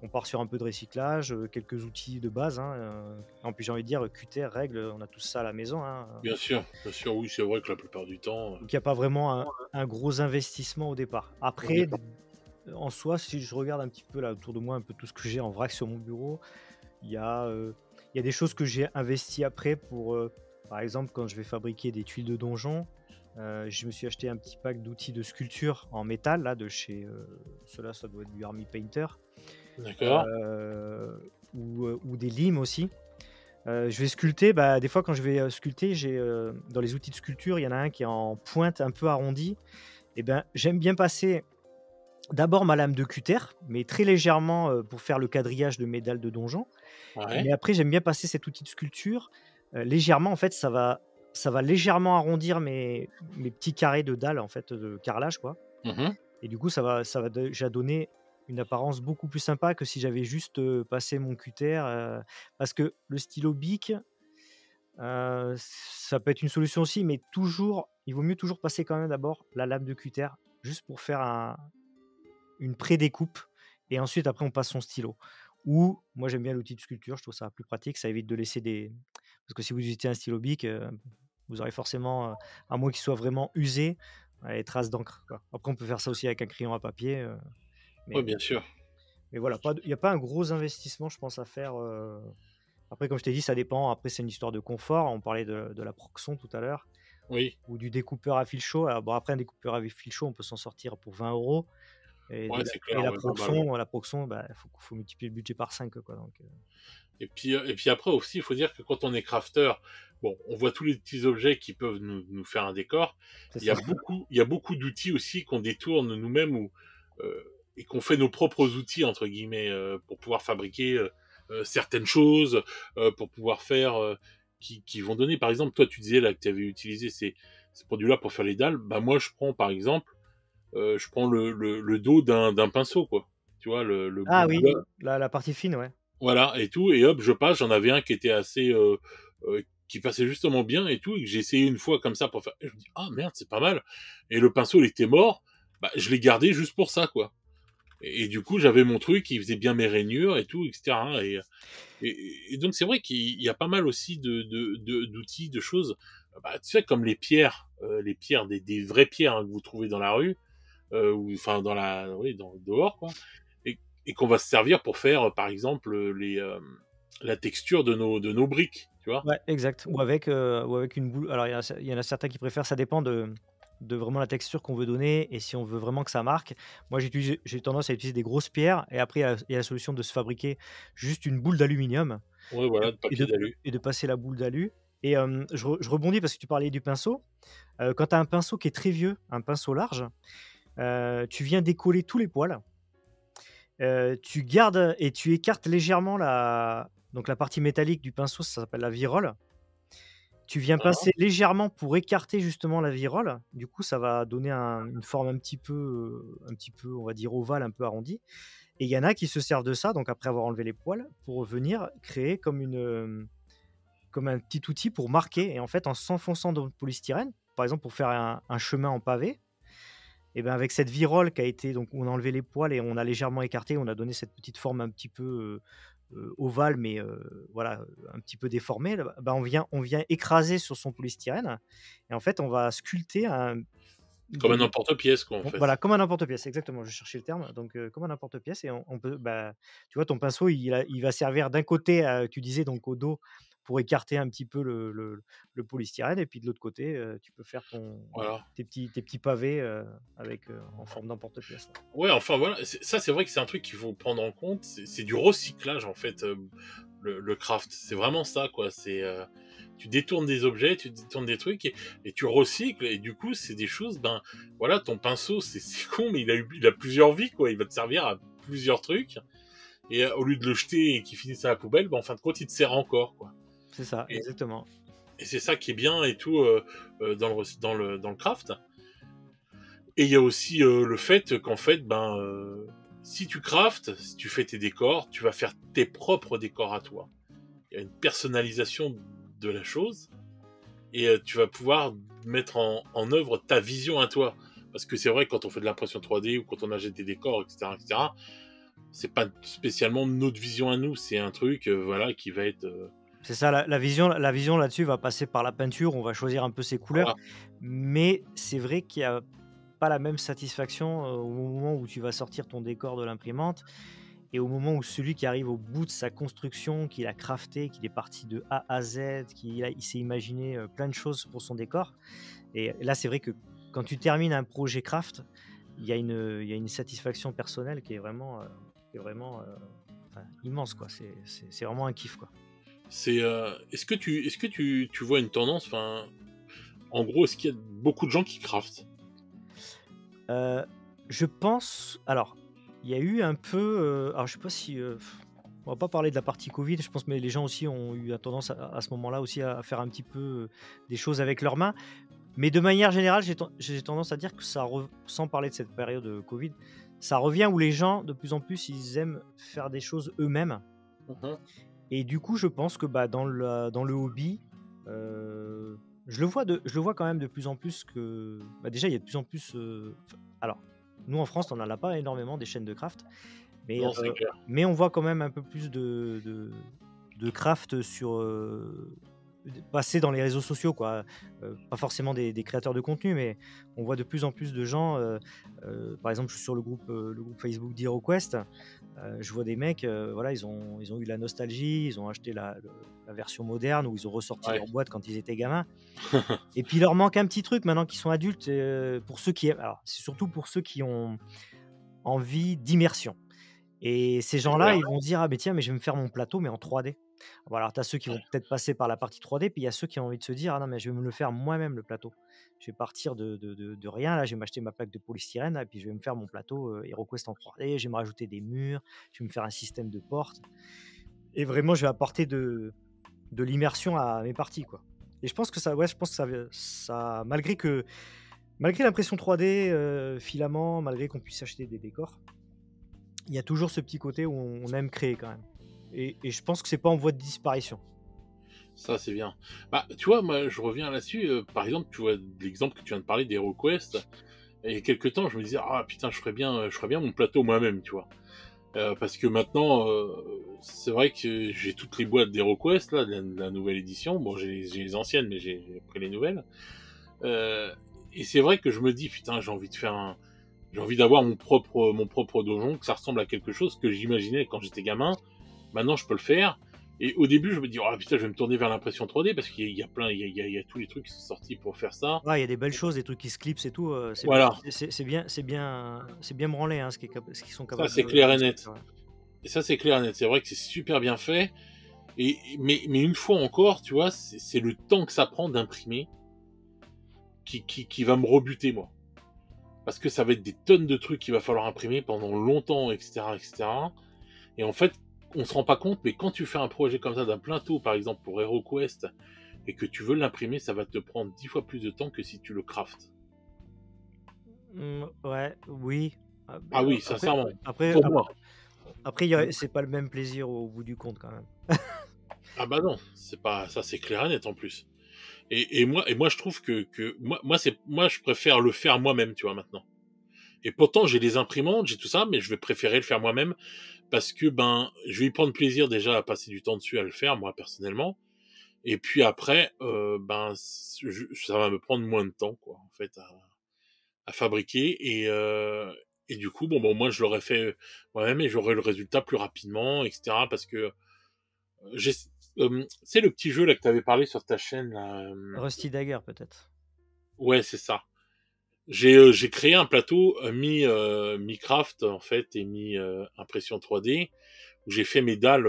On part sur un peu de recyclage, quelques outils de base, hein, en plus j'ai envie de dire, cutter, règle, on a tous ça à la maison, hein, bien sûr, oui, c'est vrai que la plupart du temps, donc il y a pas vraiment un gros investissement au départ. on est Après, en soi, si je regarde un petit peu là autour de moi, un peu tout ce que j'ai en vrac sur mon bureau, il y a, il y a des choses que j'ai investi après pour, par exemple, quand je vais fabriquer des tuiles de donjon, je me suis acheté un petit pack d'outils de sculpture en métal là de chez, ceux-là, ça doit être du Army Painter, d'accord, ou des limes aussi. Je vais sculpter, bah, des fois quand je vais, sculpter, j'ai, dans les outils de sculpture, il y en a un qui est en pointe un peu arrondie et ben, j'aime bien passer d'abord ma lame de cutter, mais très légèrement, pour faire le quadrillage de mes dalles de donjon. ouais, Mais après, j'aime bien passer cet outil de sculpture, légèrement en fait, ça va légèrement arrondir mes petits carrés de dalles en fait, de carrelage quoi, mmh, et du coup ça va déjà donner une apparence beaucoup plus sympa que si j'avais juste, passé mon cutter, parce que le stylo Bic, ça peut être une solution aussi, mais toujours il vaut mieux toujours passer quand même d'abord la lame de cutter, juste pour faire une pré-découpe et ensuite après on passe son stylo. Ou moi j'aime bien l'outil de sculpture, je trouve ça plus pratique, ça évite de laisser des parce que si vous utilisez un stylo Bic, vous aurez forcément, à moins qu'il soit vraiment usé, les traces d'encre, quoi. Après on peut faire ça aussi avec un crayon à papier, ouais, mais bien sûr. mais voilà, il y a pas un gros investissement je pense à faire, après comme je t'ai dit ça dépend, après c'est une histoire de confort, on parlait de la Proxon tout à l'heure Oui, ou du découpeur à fil chaud. Alors bon après un découpeur à fil chaud on peut s'en sortir pour 20 € ouais, c'est clair, ouais, pas mal, ouais. La Proxon, bah, faut multiplier le budget par 5 quoi, donc Et puis après aussi, il faut dire que quand on est crafter, bon, on voit tous les petits objets qui peuvent nous faire un décor. c'est ça. Il y a beaucoup d'outils aussi qu'on détourne nous-mêmes et qu'on fait nos propres outils, entre guillemets, pour pouvoir fabriquer certaines choses, pour pouvoir faire, qui vont donner, par exemple, toi tu disais là que tu avais utilisé ces produits-là pour faire les dalles. Bah moi je prends par exemple, je prends le dos d'un pinceau, quoi. Tu vois, le bout Ah du oui, doigt. la partie fine, ouais. Voilà, et tout, et hop, je passe, j'en avais un qui était assez, qui passait justement bien et tout, et que j'ai essayé une fois comme ça pour faire, et je me dis, ah merde, c'est pas mal. Et le pinceau, il était mort, bah, je l'ai gardé juste pour ça, quoi. Et du coup, j'avais mon truc, il faisait bien mes rainures et tout, etc. Et donc, c'est vrai qu'il y a pas mal aussi d'outils, de choses, bah, tu sais, comme les pierres, des vraies pierres hein, que vous trouvez dans la rue, ou enfin oui, dehors, quoi, et, et qu'on va se servir pour faire, par exemple, la texture de nos briques, tu vois. Ouais, exact. Ou avec une boule. Alors il y en a certains qui préfèrent, ça dépend de vraiment la texture qu'on veut donner et si on veut vraiment que ça marque. Moi, j'ai tendance à utiliser des grosses pierres et après il y a la solution de se fabriquer juste une boule d'aluminium Ouais, voilà, de et papier d'alu. passer la boule d'alu et je rebondis parce que tu parlais du pinceau. Quand tu as un pinceau qui est très vieux, un pinceau large, tu viens décoller tous les poils. Tu gardes et tu écartes légèrement la partie métallique du pinceau, ça s'appelle la virole. Tu viens Hein. pincer légèrement pour écarter justement la virole. Du coup, ça va donner une forme un petit peu, on va dire ovale, un peu arrondie et il y en a qui se servent de ça, donc après avoir enlevé les poils, pour venir créer comme comme un petit outil pour marquer et en fait, en s'enfonçant dans le polystyrène, par exemple pour faire un chemin en pavé et ben, avec cette virole qui a été donc on a enlevé les poils et on a légèrement écarté, on a donné cette petite forme un petit peu, ovale mais voilà, un petit peu déformée, là, bah, on vient écraser sur son polystyrène et en fait, on va sculpter Comme un des emporte-pièce, quoi, en bon, fait. voilà, comme un emporte-pièce, exactement, je cherchais le terme, donc comme un emporte-pièce et on peut, bah, tu vois, ton pinceau, il va servir d'un côté, tu disais donc au dos pour écarter un petit peu le polystyrène et puis de l'autre côté, tu peux faire Voilà. tes petits pavés, avec, en forme d'emporte-pièce, là. Ouais, enfin voilà, ça c'est vrai que c'est un truc qu'il faut prendre en compte. C'est du recyclage en fait, le craft. C'est vraiment ça quoi. Tu détournes des objets, tu détournes des trucs et tu recycles et du coup c'est des choses. Ben voilà, ton pinceau c'est con mais il a plusieurs vies quoi. Il va te servir à plusieurs trucs et au lieu de le jeter et qu'il finisse à la poubelle, ben en fin de compte il te sert encore quoi. C'est ça, Et, exactement. et c'est ça qui est bien et tout dans le craft. Et il y a aussi le fait qu'en fait, si tu craftes, si tu fais tes décors, tu vas faire tes propres décors à toi. Il y a une personnalisation de la chose et tu vas pouvoir mettre en œuvre ta vision à toi. Parce que c'est vrai, quand on fait de l'impression 3D ou quand on achète des décors, etc., c'est pas spécialement notre vision à nous. C'est un truc, voilà, qui va être, C'est ça, la vision là-dessus va passer par la peinture, on va choisir un peu ses couleurs, voilà, mais c'est vrai qu'il y a pas la même satisfaction, au moment où tu vas sortir ton décor de l'imprimante et au moment où celui qui arrive au bout de sa construction, qu'il a crafté, qu'il est parti de A à Z, il s'est imaginé, plein de choses pour son décor et là, c'est vrai que quand tu termines un projet craft, il y a une satisfaction personnelle qui est vraiment, enfin, immense, quoi. C'est vraiment un kiff, quoi. est-ce que tu vois une tendance, enfin, en gros, est-ce qu'il y a beaucoup de gens qui craftent? Heu, je pense alors, il y a eu un peu, alors je sais pas si, on va pas parler de la partie covid, je pense, mais les gens aussi ont eu la tendance à ce moment-là aussi à faire un petit peu, des choses avec leurs mains. Mais de manière générale, j'ai tendance à dire que sans parler de cette période, covid, ça revient où les gens, de plus en plus, ils aiment faire des choses eux-mêmes Mhm. et du coup, je pense que, bah, dans le hobby, heu, je le vois quand même de plus en plus que, bah, déjà, il y a de plus en plus, alors, nous en France, on n'en a pas énormément des chaînes de craft, mais Non, c'est clair. mais on voit quand même un peu plus de craft passer dans les réseaux sociaux, quoi. Pas forcément des créateurs de contenu, mais on voit de plus en plus de gens, par exemple, sur le groupe Facebook d'HeroQuest, je vois des mecs, voilà, ils ont eu la nostalgie, ils ont acheté la version moderne où ils ont ressorti Ouais. leur boîte quand ils étaient gamins et puis il leur manque un petit truc maintenant qu'ils sont adultes, pour ceux qui aiment alors, c'est surtout pour ceux qui ont envie d'immersion. Et ces C'est gens-là, clair. ils vont se dire: «Ah mais tiens, mais je vais me faire mon plateau, mais en 3D». Bon alors tu as ceux qui vont peut-être passer par la partie 3D, puis il y a ceux qui ont envie de se dire: «Ah non, mais je vais me le faire moi-même le plateau. Je vais partir de rien là, je vais m'acheter ma plaque de polystyrène et puis je vais me faire mon plateau, HeroQuest en 3D, je vais me rajouter des murs, je vais me faire un système de portes et vraiment je vais apporter de l'immersion à mes parties, quoi». Et je pense que ça ouais, je pense que ça malgré l'impression 3D, filament, malgré qu'on puisse acheter des décors, il y a toujours ce petit côté où on aime créer quand même et je pense que c'est pas en voie de disparition. Ça, c'est bien. Bah, tu vois, moi, je reviens là-dessus. Par exemple, tu vois, l'exemple que tu viens de parler d'HeroQuest. Il y a quelques temps, je me disais, ah putain, je ferais bien mon plateau moi-même, tu vois. Parce que maintenant, c'est vrai que j'ai toutes les boîtes d'HeroQuest, là, de la nouvelle édition. Bon, j'ai les anciennes, mais j'ai pris les nouvelles. Euh, et c'est vrai que je me dis, putain, j'ai envie d'avoir mon propre donjon, que ça ressemble à quelque chose que j'imaginais quand j'étais gamin. Maintenant, je peux le faire. Et au début, je me dis, oh putain, je vais me tourner vers l'impression 3D parce qu'il y a plein, il y a tous les trucs qui sont sortis pour faire ça. Ouais, il y a des belles choses, des trucs qui se clipsent et tout, Voilà, c'est bien branlé, hein, ce qu'ils sont ça capables c'est de clair et sortir, net. ouais. Et ça c'est clair et net. C'est vrai que c'est super bien fait. Mais une fois encore, tu vois, c'est le temps que ça prend d'imprimer qui va me rebuter, moi. Parce que ça va être des tonnes de trucs qu'il va falloir imprimer pendant longtemps, etc., etc. Et en fait, on se rend pas compte, mais quand tu fais un projet comme ça d'un plateau, par exemple pour HeroQuest, et que tu veux l'imprimer, ça va te prendre 10 fois plus de temps que si tu le craftes. Ouais, oui. Ah oui, Après sincèrement. après Pour ap moi. après il y a c'est pas le même plaisir au bout du compte quand même. Ah bah non, c'est pas ça, c'est clair et net en plus. Et moi je trouve que moi je préfère le faire moi-même, tu vois, maintenant. Et pourtant j'ai les imprimantes, j'ai tout ça, mais je vais préférer le faire moi-même parce que ben je vais y prendre plaisir déjà à passer du temps dessus à le faire moi personnellement. Et puis après, ben ça va me prendre moins de temps quoi en fait à fabriquer et du coup bon moi je l'aurais fait moi-même et j'aurais le résultat plus rapidement etc. Parce que j'ai c'est le petit jeu là que t'avais parlé sur ta chaîne là. Rusty Dagger, peut-être. Ouais c'est ça. J'ai créé un plateau mi craft en fait et mi impression 3D où j'ai fait mes dalles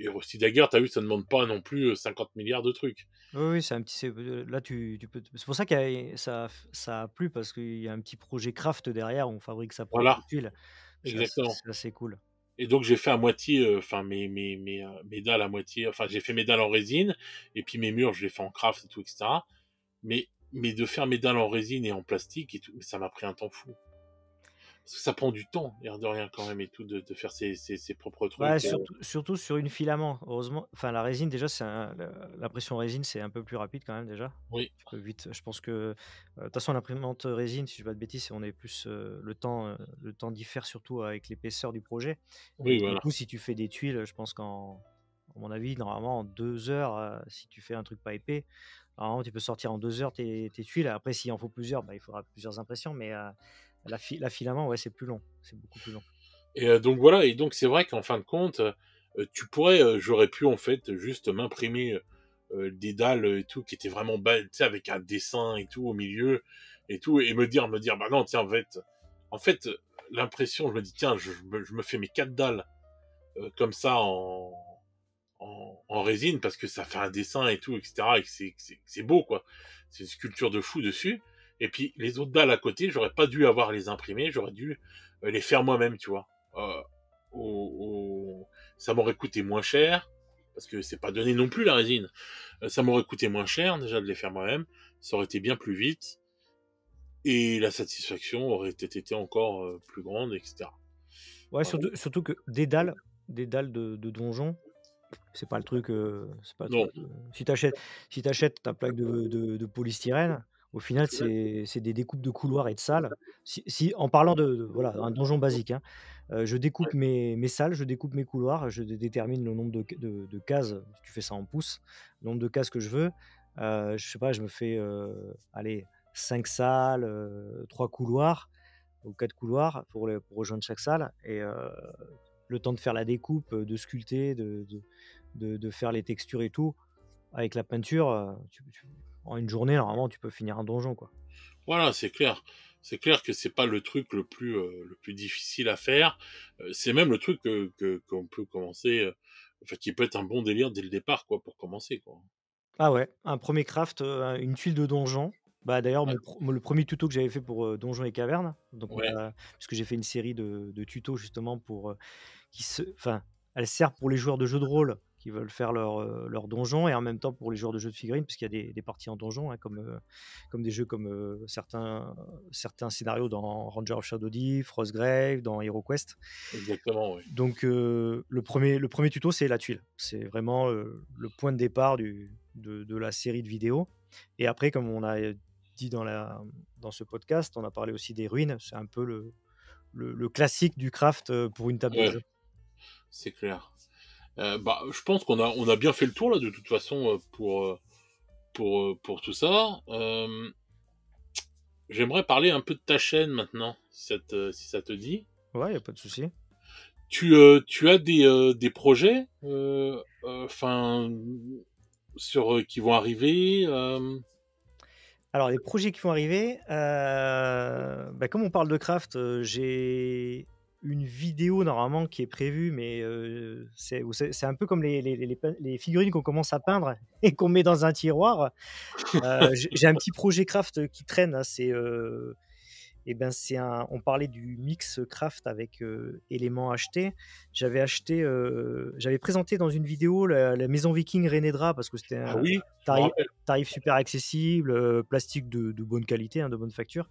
et Rusty Dagger, t'as vu, ça ne demande pas non plus 50 milliards de trucs. Oui, oui, c'est un petit là tu peux c'est pour ça qu'il y a ça a plu parce qu'il y a un petit projet craft derrière où on fabrique sa propre Voilà, tuile. exactement. C'est assez cool. Et donc j'ai fait à moitié, enfin mes dalles à moitié, enfin j'ai fait mes dalles en résine et puis mes murs je les fais en craft et tout etc. Mais de faire mes dalles en résine et en plastique et tout, ça m'a pris un temps fou. Parce que ça prend du temps, l'air de rien quand même et tout, de faire ses propres Ouais, trucs. surtout sur une filament. Heureusement, enfin la résine déjà, c'est l'impression résine, c'est un peu plus rapide quand même déjà. Oui, Tu peux vite, je pense que, de toute façon l'imprimante résine, si je dis pas de bêtises, on est plus, le temps diffère surtout avec l'épaisseur du projet. Et oui du voilà. coup, si tu fais des tuiles, je pense à mon avis, normalement en 2 heures, si tu fais un truc pas épais, normalement tu peux sortir en 2 heures tes tuiles. Après s'il en faut plusieurs, bah, il faudra plusieurs impressions, mais, la filament, ouais, c'est plus long, c'est beaucoup plus long. Et donc voilà, et donc c'est vrai qu'en fin de compte, tu pourrais, j'aurais pu en fait juste m'imprimer des dalles et tout qui étaient vraiment belles, tu sais, avec un dessin et tout au milieu et tout, et me dire, bah non, tiens, en fait, l'impression, je me dis, tiens, je me fais mes quatre dalles comme ça en résine parce que ça fait un dessin et tout, etc. Et que c'est beau, quoi. C'est une sculpture de fou dessus. Et puis les autres dalles à côté, j'aurais pas dû avoir à les imprimer, j'aurais dû les faire moi-même, tu vois. Euh, Ça m'aurait coûté moins cher, parce que c'est pas donné non plus la résine. Ça m'aurait coûté moins cher déjà de les faire moi-même, ça aurait été bien plus vite, et la satisfaction aurait peut-être été encore plus grande, etc. Ouais, Voilà. surtout que des dalles de donjon, c'est pas le Non, truc, si t'achètes ta plaque de polystyrène, au final, c'est des découpes de couloirs et de salles. Si en parlant voilà, un donjon basique, hein, je découpe mes salles, je découpe mes couloirs, je détermine le nombre de cases, tu fais ça en pouces, le nombre de cases que je veux. Je sais pas, je me fais, allez, 5 salles, 3 couloirs ou 4 couloirs pour rejoindre chaque salle et le temps de faire la découpe, de sculpter, de faire les textures et tout. Avec la peinture, en une journée, normalement, tu peux finir un donjon, quoi. voilà, c'est clair. C'est clair que c'est pas le truc le plus difficile à faire. C'est même le truc qu'on peut commencer, enfin qui peut être un bon délire dès le départ, quoi, pour commencer, quoi. Ah ouais, un premier craft, une tuile de donjon. Bah, d'ailleurs, Ouais, le premier tuto que j'avais fait pour, Donjons et Cavernes, donc ouais, puisque j'ai fait une série de tutos justement pour, enfin, elle sert pour les joueurs de jeux de rôle qui veulent faire leur donjon et en même temps pour les joueurs de jeux de figurines, puisqu'il y a des parties en donjon, hein, comme des jeux comme, certains scénarios dans Ranger of Shadow Deep, Frostgrave, dans HeroQuest. exactement, ouais. Donc, le premier tuto, c'est la tuile. C'est vraiment, le point de départ de la série de vidéos et après, comme on a dit dans ce podcast, on a parlé aussi des ruines. C'est un peu le classique du craft, pour une table de Ouais, jeu. c'est clair. Bah, je pense qu'on a bien fait le tour là de toute façon pour tout ça. J'aimerais parler un peu de ta chaîne maintenant, si ça te dit. Ouais, il y a pas de souci. Tu as des projets, enfin, qui vont arriver. Alors les projets qui vont arriver, bah, comme on parle de craft, j'ai une vidéo normalement qui est prévue, mais c'est un peu comme les figurines qu'on commence à peindre et qu'on met dans un tiroir. J'ai un petit projet craft qui traîne, hein, on parlait du mix craft avec éléments achetés. J'avais présenté dans une vidéo la maison viking Renedra parce que c'était Ah un oui, je me tarif, rappelle. tarif super accessible, plastique de bonne qualité, hein, de bonne facture.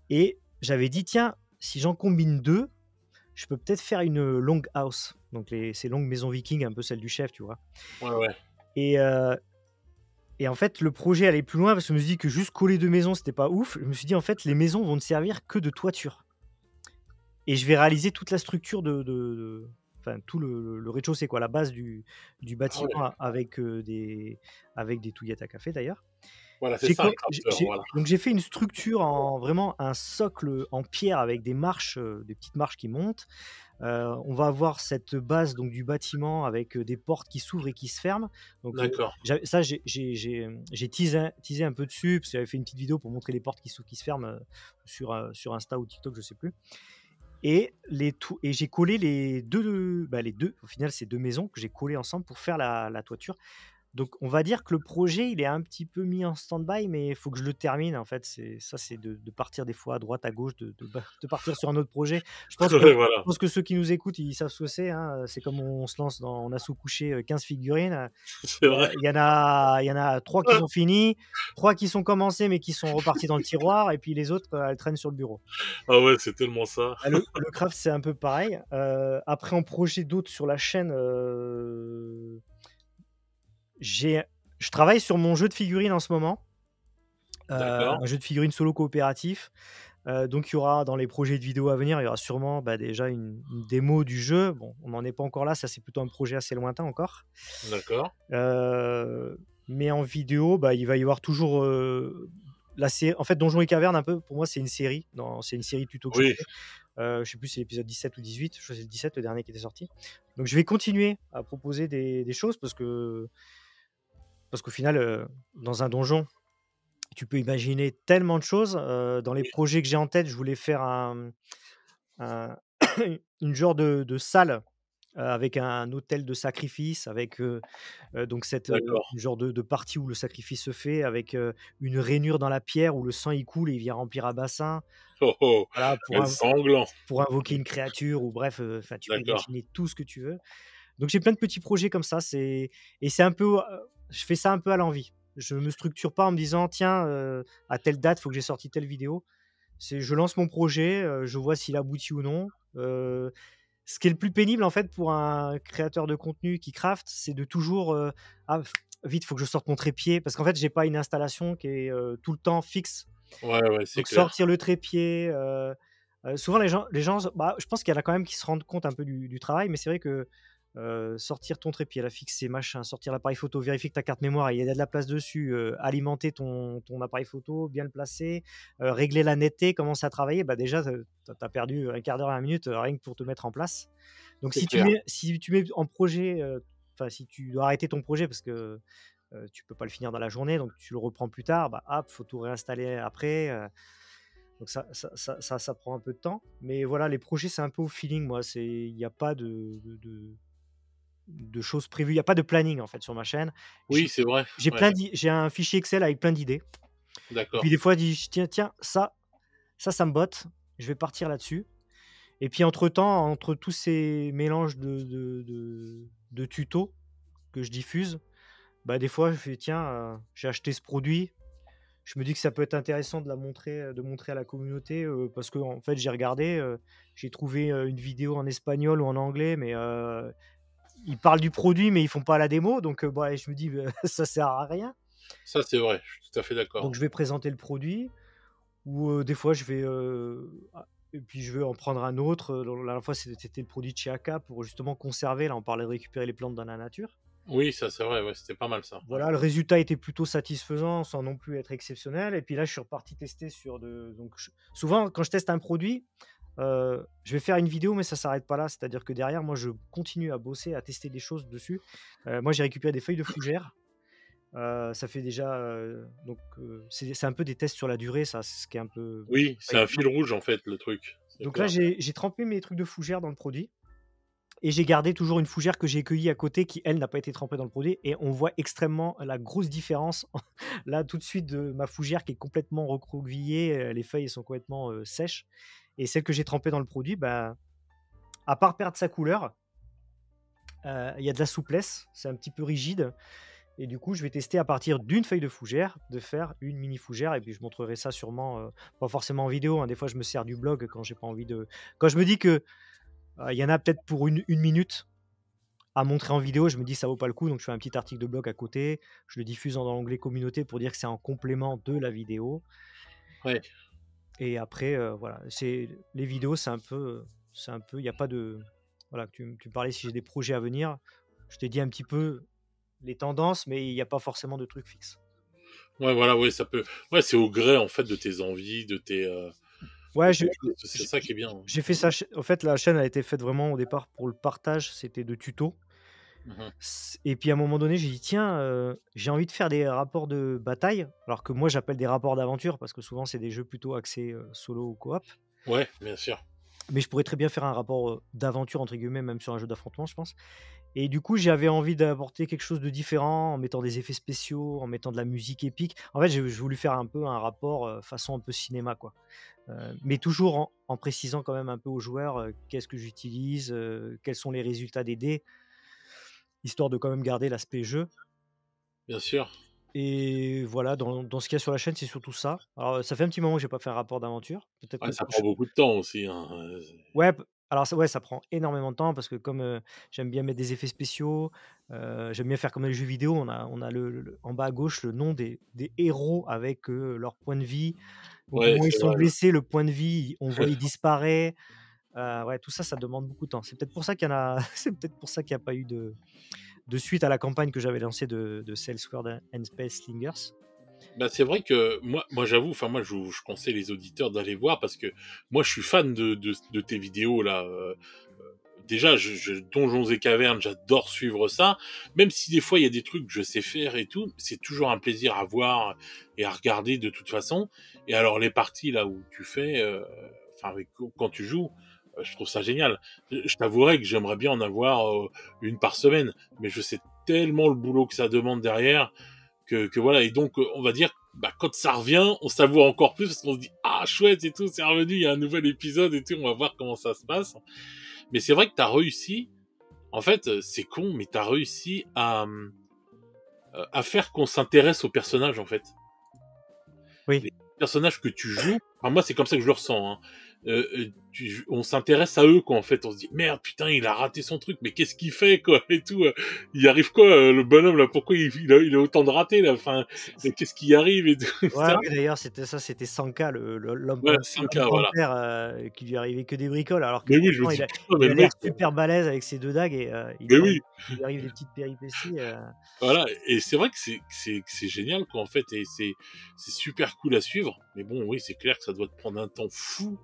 Et j'avais dit, tiens, si j'en combine deux, je peux peut-être faire une long house, donc ces longues maisons vikings, un peu celle du chef, tu vois. Ouais, ouais. Et, et en fait, le projet allait plus loin parce que je me suis dit que juste coller 2 maisons, c'était pas ouf. Je me suis dit, en fait, les maisons vont ne servir que de toiture. Et je vais réaliser toute la structure enfin, tout le rez-de-chaussée, quoi, la base du Ah ouais. bâtiment avec des touillettes à café d'ailleurs. Voilà, c'est J'ai ça un co crafter, voilà. donc j'ai fait une structure en vraiment un socle en pierre avec des marches, des petites marches qui montent. On va avoir cette base donc du bâtiment avec, des portes qui s'ouvrent et qui se ferment. Donc, D'accord. j'ai teasé un peu dessus parce que j'avais fait une petite vidéo pour montrer les portes qui s'ouvrent, qui se ferment, sur Insta ou TikTok, je sais plus. Et j'ai collé les 2. Au final, c'est 2 maisons que j'ai collées ensemble pour faire la toiture. Donc on va dire que le projet, il est un petit peu mis en stand-by, mais il faut que je le termine. En fait, c'est de partir des fois à droite, à gauche, de partir sur un autre projet. Ouais, voilà. Je pense que ceux qui nous écoutent, ils savent ce que c'est, hein. C'est comme on se lance on a sous-couché, 15 figurines. C'est vrai. Il y en a 3 qui sont finis, 3 qui sont commencés, mais qui sont repartis dans le tiroir et puis les autres, elles traînent sur le bureau. Ah ouais, c'est tellement ça. Ah, le craft, c'est un peu pareil. Après en projet d'autres sur la chaîne, j'ai je travaille sur mon jeu de figurines en ce moment, D'accord. un jeu de figurines solo coopératif. Donc il y aura dans les projets de vidéos à venir, il y aura sûrement, bah, déjà une démo du jeu. Bon, on n'en est pas encore là, ça c'est plutôt un projet assez lointain encore. D'accord. Heu, mais en vidéo, bah, il va y avoir toujours, la sé en fait, Donjons et Cavernes un peu pour moi c'est une série, c'est une série plutôt que je Oui. fais. Je sais plus si c'est l'épisode 17 ou 18, je crois que c'est le 17 le dernier qui était sorti. Donc je vais continuer à proposer des choses parce qu'au final, dans un donjon, tu peux imaginer tellement de choses. Dans les Oui. projets que j'ai en tête, je voulais faire un une genre de salle, avec un autel de sacrifice, avec, donc D'accord. genre de partie où le sacrifice se fait, avec, une rainure dans la pierre où le sang il coule et il vient remplir un bassin. Oh, oh! Voilà, Sanglant. pour invoquer une créature ou bref, enfin tu peux D'accord. imaginer tout ce que tu veux. Donc j'ai plein de petits projets comme ça, c'est un peu, je fais ça un peu à l'envie. Je me structure pas en me disant: «Tiens, à telle date, il faut que j'ai sorti telle vidéo». Je lance mon projet, je vois s'il aboutit ou non. Ce qui est le plus pénible, en fait, pour un créateur de contenu qui craft, c'est de toujours, «Ah vite, il faut que je sorte mon trépied», parce qu'en fait, j'ai pas une installation qui est, tout le temps fixe. Ouais, ouais, c'est Donc clair. sortir le trépied, souvent les gens, bah, je pense qu'il y en a quand même qui se rendent compte un peu du travail, mais c'est vrai que, sortir ton trépied, la fixer, machin, sortir l'appareil photo, vérifier que ta carte mémoire, il y a de la place dessus, alimenter ton appareil photo, bien le placer, régler la netteté, commencer à travailler, bah, déjà, tu as perdu un quart d'heure, 20 minutes, rien que pour te mettre en place. Donc C'est clair. si tu mets en projet, enfin si tu dois arrêter ton projet parce que, tu peux pas le finir dans la journée, donc tu le reprends plus tard, bah, hop, faut tout réinstaller après, donc ça prend un peu de temps. Mais voilà, les projets, c'est un peu au feeling, moi, il y a pas de choses prévues, il y a pas de planning, en fait, sur ma chaîne. Oui, J'ai c'est vrai. j'ai Ouais. j'ai un fichier Excel avec plein d'idées et puis D'accord. des fois, je dis: «Tiens, ça me botte, je vais partir là-dessus». Et puis entre-temps, entre tous ces mélanges de tutos que je diffuse, bah, des fois, je fais: «Tiens, j'ai acheté ce produit». Je me dis que ça peut être intéressant de montrer à la communauté, parce qu'en fait, j'ai regardé, j'ai trouvé, une vidéo en espagnol ou en anglais, mais ils parlent du produit, mais ils font pas la démo, donc bah, je me dis: «Bah, ça sert à rien». Ça, c'est vrai, je suis tout à fait Donc d'accord. je vais présenter le produit ou des fois je vais, et puis je vais en prendre un autre, la dernière fois, c'était le produit de chez Aka pour justement conserver. Là, on parlait de récupérer les plantes dans la nature. Oui, ça, c'est vrai, ouais, c'était pas mal ça, ouais. Voilà, le résultat était plutôt satisfaisant sans non plus être exceptionnel et puis là, je suis reparti tester sur de donc souvent quand je teste un produit, je vais faire une vidéo mais ça s'arrête pas là. C'est-à-dire que derrière, moi, je continue à bosser, à tester des choses dessus. Moi, j'ai récupéré des feuilles de fougère, ça fait déjà, c'est un peu des tests sur la durée, ça, c'est ce qui est un peu Oui, pas c'est un évident. fil rouge, en fait, le truc, c'est Donc là, clair. j'ai trempé mes trucs de fougère dans le produit et j'ai gardé toujours une fougère que j'ai cueillie à côté qui, elle, n'a pas été trempée dans le produit et on voit extrêmement la grosse différence là, tout de suite, de ma fougère qui est complètement recroquevillée, les feuilles, elles sont complètement, sèches et celle que j'ai trempée dans le produit, bah, à part perdre sa couleur, il y a de la souplesse, c'est un petit peu rigide et du coup, je vais tester à partir d'une feuille de fougère, de faire une mini fougère et puis je montrerai ça sûrement, pas forcément en vidéo, hein. Des fois, je me sers du blog quand j'ai pas envie de quand je me dis que Il y en a peut-être pour une minute à montrer en vidéo. Je me dis: «Ça vaut pas le coup», donc je fais un petit article de blog à côté. Je le diffuse dans l'onglet communauté pour dire que c'est en complément de la vidéo Ouais. et après, voilà, c'est les vidéos, il y a pas de voilà, tu me parlais si j'ai des projets à venir. Je t'ai dit un petit peu les tendances, mais il y a pas forcément de trucs fixes. Ouais, voilà, ouais, ça peut. Ouais, c'est au gré en fait de tes envies, de Ouais, tes choses. C'est ça qui est bien, hein. j'ai fait ça en fait, la chaîne a été faite vraiment au départ pour le partage, c'était de tutos. Mhm. Et puis à un moment donné, j'ai dit: «Tiens, j'ai envie de faire des rapports de bataille», alors que moi j'appelle des rapports d'aventure parce que souvent c'est des jeux plutôt axés, solo ou coop. Ouais, bien sûr. Mais je pourrais très bien faire un rapport, «d'aventure» entre guillemets, même sur un jeu d'affrontement, je pense. Et du coup, j'avais envie d'apporter quelque chose de différent en mettant des effets spéciaux, en mettant de la musique épique. En fait, j'ai voulu faire un peu un rapport, façon un peu cinéma, quoi. Mais toujours en précisant quand même un peu aux joueurs, qu'est-ce que j'utilise, quels sont les résultats des dés, histoire de quand même garder l'aspect jeu. Bien sûr. Et voilà, dans ce qu'il y a sur la chaîne, c'est surtout ça. Alors, ça fait un petit moment que j'ai pas fait un rapport d'aventure. Peut-être Ouais, le ça prend prochain. beaucoup de temps aussi, hein, Ouais, alors ça, ouais, ça prend énormément de temps parce que comme, j'aime bien mettre des effets spéciaux, j'aime bien faire comme dans les jeux vidéo, on a en bas à gauche le nom des héros avec, leur point de vie. Au Ouais, moment où ils c'est sont vrai, ouais. blessés, le point de vie, on voit, il disparaît. Ouais, tout ça, ça demande beaucoup de temps. C'est peut-être pour ça qu'il y en a c'est peut-être pour ça qu'il y a pas eu de suite à la campagne que j'avais lancée de Cell Sword and Spellslingers. Bah, c'est vrai que moi j'avoue, enfin moi je conseille les auditeurs d'aller voir parce que moi je suis fan de tes vidéos là. Déjà, Donjons et Cavernes, j'adore suivre ça. Même si des fois il y a des trucs que je sais faire et tout, c'est toujours un plaisir à voir et à regarder de toute façon. Et alors les parties là où tu fais, enfin quand tu joues, je trouve ça génial. Je t'avouerai que j'aimerais bien en avoir une par semaine, mais je sais tellement le boulot que ça demande derrière que voilà. Et donc on va dire, bah, quand ça revient, on savoure encore plus parce qu'on se dit ah chouette et tout, c'est revenu, il y a un nouvel épisode et tout, on va voir comment ça se passe. Mais c'est vrai que t'as réussi. En fait, c'est con, mais t'as réussi à faire qu'on s'intéresse aux personnages en fait. Oui. Les personnages que tu joues, enfin moi c'est comme ça que je le ressens, hein. On s'intéresse à eux quoi en fait, on se dit merde putain il a raté son truc, mais qu'est-ce qu'il fait quoi et tout, il arrive quoi le bonhomme là, pourquoi il a autant de ratés là, enfin C'est c qu'est-ce qui arrive et tout Ouais, ça. ouais, d'ailleurs, c'était ça, c'était Sanka, Ouais l'homme 5K voilà. panthère, qui lui arrivait que des bricoles, alors que Mais oui je me pourtant dis putain mais il le a l'air mec, super balèze avec ses 2 dagues et mais oui. il lui arrive des petites péripéties, Voilà, et c'est vrai que c'est génial quoi en fait, et c'est super cool à suivre. Mais bon, oui, c'est clair que ça doit te prendre un temps fou.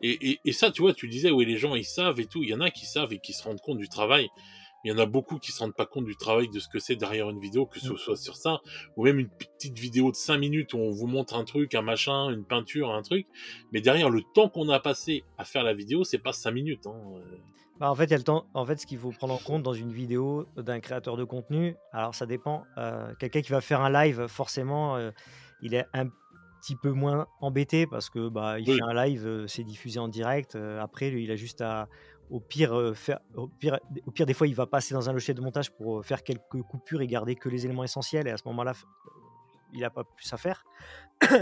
Et ça, tu vois, tu disais oui, les gens ils savent et tout. Il y en a qui savent et qui se rendent compte du travail. Il y en a beaucoup qui se rendent pas compte du travail de ce que c'est derrière une vidéo, que ce mmh. soit sur ça ou même une petite vidéo de 5 minutes où on vous montre un truc, un machin, une peinture, un truc. Mais derrière le temps qu'on a passé à faire la vidéo, c'est pas 5 minutes. Hein. Bah, en fait, il y a le temps en fait, ce qu'il faut prendre en compte dans une vidéo d'un créateur de contenu, alors ça dépend, quelqu'un qui va faire un live, forcément, il est un petit peu moins embêté parce que, bah, il Oui, fait un live, c'est diffusé en direct, après lui, il a juste à au pire, faire au pire des fois, il va passer dans un logiciel de montage pour, faire quelques coupures et garder que les éléments essentiels et à ce moment-là, il a pas plus à faire.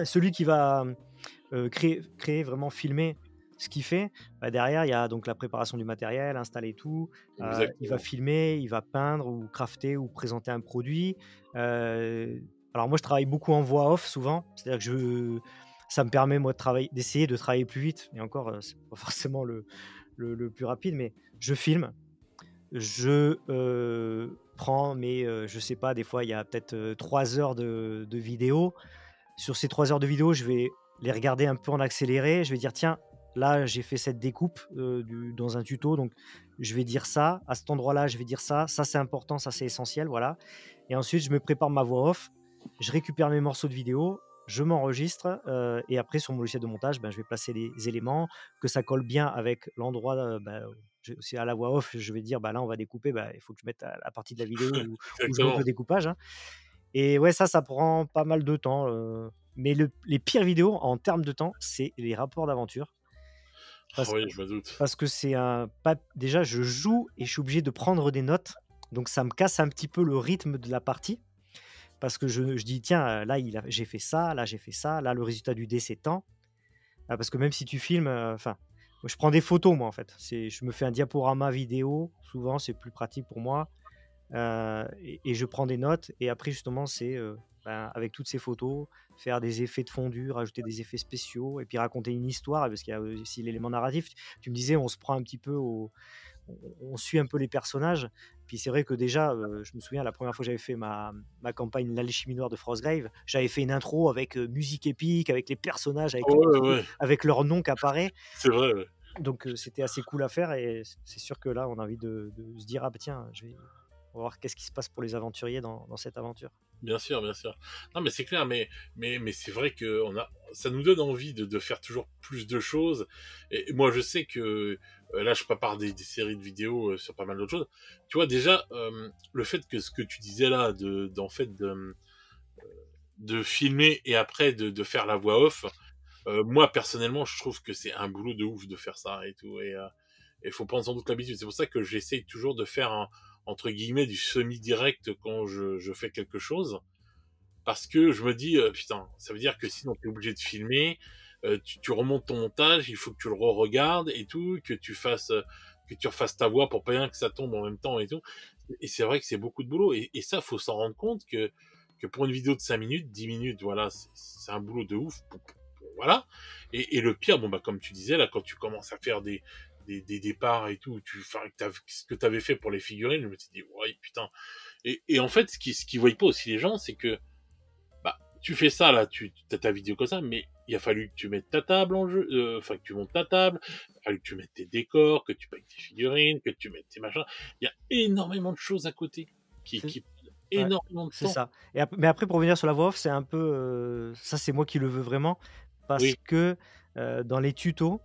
Celui qui va, créer, vraiment filmer ce qu'il fait, bah, derrière, il y a donc la préparation du matériel, installer tout, il va exactement. filmer, il va peindre ou crafter ou présenter un produit. Alors moi, je travaille beaucoup en voix off souvent, c'est-à-dire que ça me permet moi d'essayer de travailler plus vite et encore, c'est pas forcément le plus rapide, mais je filme, je, prends mes, je sais pas, des fois, il y a peut-être, 3 heures de vidéo. Sur ces 3 heures de vidéo, je vais les regarder un peu en accéléré. Je vais dire: «Tiens, là, j'ai fait cette découpe, dans un tuto, donc je vais dire ça. À cet endroit-là, je vais dire ça. Ça, c'est important, ça, c'est essentiel», voilà. Et ensuite, je me prépare ma voix off. Je récupère mes morceaux de vidéo, je m'enregistre, et après sur mon logiciel de montage, ben, je vais placer les éléments, que ça colle bien avec l'endroit, bah, c'est à la voix off, je vais dire: «Bah, là, on va découper, bah, il faut que je mette la partie de la vidéo où je montre le Exactement. découpage», hein. Et ouais, ça prend pas mal de temps, mais les pires vidéos en termes de temps, c'est les rapports d'aventure Ah parce oui, je me doute. parce que c'est un pas déjà je joue et je suis obligé de prendre des notes, donc ça me casse un petit peu le rythme de la partie parce que je dis: «Tiens, là j'ai fait ça, là j'ai fait ça, là le résultat du dé c'est tant». Parce que même si tu filmes, enfin, Je prends des photos, moi, en fait. Je me fais un diaporama vidéo, souvent, c'est plus pratique pour moi. Et je prends des notes. Et après, justement, c'est avec toutes ces photos, faire des effets de fondu, rajouter des effets spéciaux, et puis raconter une histoire, parce qu'il y a aussi l'élément narratif. Tu me disais, on se prend un petit peu on suit un peu les personnages. Puis c'est vrai que déjà, je me souviens, la première fois que j'avais fait ma campagne L'Alchimie Noire de Frostgrave, j'avais fait une intro avec musique épique, avec les personnages, Ouais, ouais, avec leur nom qui apparaît. c'est vrai, ouais. Donc c'était assez cool à faire, et c'est sûr que là, on a envie de se dire, ah bah tiens, on va voir qu'est-ce qui se passe pour les aventuriers dans cette aventure. Bien sûr, bien sûr. Non, mais c'est clair, mais c'est vrai que ça nous donne envie de faire toujours plus de choses. Et moi, je sais que là, je prépare des séries de vidéos sur pas mal d'autres choses. Tu vois, déjà, le fait que ce que tu disais là, d'en fait, de filmer et après de faire la voix off, moi, personnellement, je trouve que c'est un boulot de ouf de faire ça et tout. Et faut prendre sans doute l'habitude. C'est pour ça que j'essaye toujours de faire entre guillemets du semi-direct quand je fais quelque chose. Parce que je me dis, putain, ça veut dire que sinon tu es obligé de filmer, tu remontes ton montage, il faut que tu le re-regardes et tout, que tu refasses ta voix pour pas rien que ça tombe en même temps et tout. Et c'est vrai que c'est beaucoup de boulot. Et ça, faut s'en rendre compte que pour une vidéo de 5 minutes, 10 minutes, voilà, c'est un boulot de ouf. Voilà. Et le pire, bon, bah, comme tu disais, là, quand tu commences à faire des départs et tout, ce que tu avais fait pour les figurines, je me suis dit, ouais, putain. Et en fait, ce qui voient pas aussi les gens, c'est que, bah, tu fais ça, là, tu as ta vidéo comme ça, mais il a fallu que tu mettes ta table en jeu, enfin, que tu montes ta table, il a fallu que tu mettes tes décors, que tu payes tes figurines, que tu mettes tes machins. Il y a énormément de choses à côté C'est qui prennent ouais, énormément de c'est temps. ça. Mais après, pour revenir sur la voix off, c'est un peu, ça, c'est moi qui le veux vraiment, parce Oui, que dans les tutos,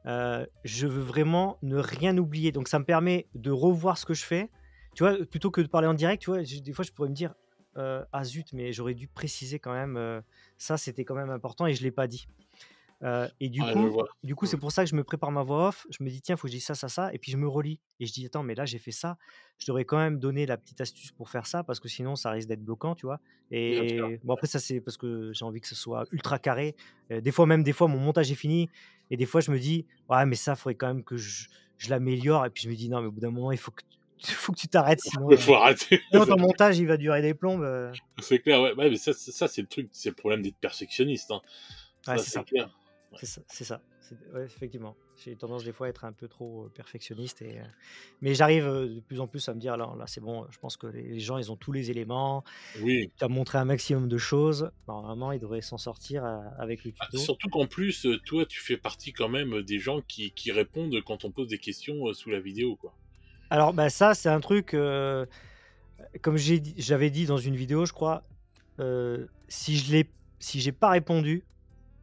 je veux vraiment ne rien oublier. Donc ça me permet de revoir ce que je fais. Tu vois, plutôt que de parler en direct, tu vois, des fois, je pourrais me dire, ah zut, mais j'aurais dû préciser quand même, ça, c'était quand même important et je l'ai pas dit. Et du ah, je coup vois. du coup, c'est pour ça que je me prépare ma voix off. Je me dis: «Tiens, faut que je dise ça, ça, ça», et puis je me relis et je dis: «Attends, mais là, j'ai fait ça. Je devrais quand même donner la petite astuce pour faire ça, parce que sinon ça risque d'être bloquant», tu vois? Bien sûr. Et bon, après ça, c'est parce que j'ai envie que ce soit ultra carré. Des fois, mon montage est fini, et des fois je me dis: «Ouais, mais ça, faudrait quand même que je l'améliore», et puis je me dis: «Non, mais au bout d'un moment, il faut que faut que tu t'arrêtes, Il sinon, faut arrêter. ton montage, il va durer des plombes». C'est clair, ouais. Ouais, mais ça c'est le truc, c'est le problème d'être perfectionniste, hein. Ouais, Ça, c'est c'est ça. clair. Ouais. C'est ça, c'est ça. Ouais, effectivement. J'ai tendance des fois à être un peu trop perfectionniste, mais j'arrive de plus en plus à me dire: «Là, c'est bon, je pense que les gens, ils ont tous les éléments. Oui. Tu as montré un maximum de choses. Normalement, ils devraient s'en sortir avec le Ah, tuto». surtout qu'en plus, toi, tu fais partie quand même des gens qui répondent quand on pose des questions sous la vidéo, quoi. Alors, bah, ça, c'est un truc, comme j'avais dit dans une vidéo, je crois, si j'ai pas répondu,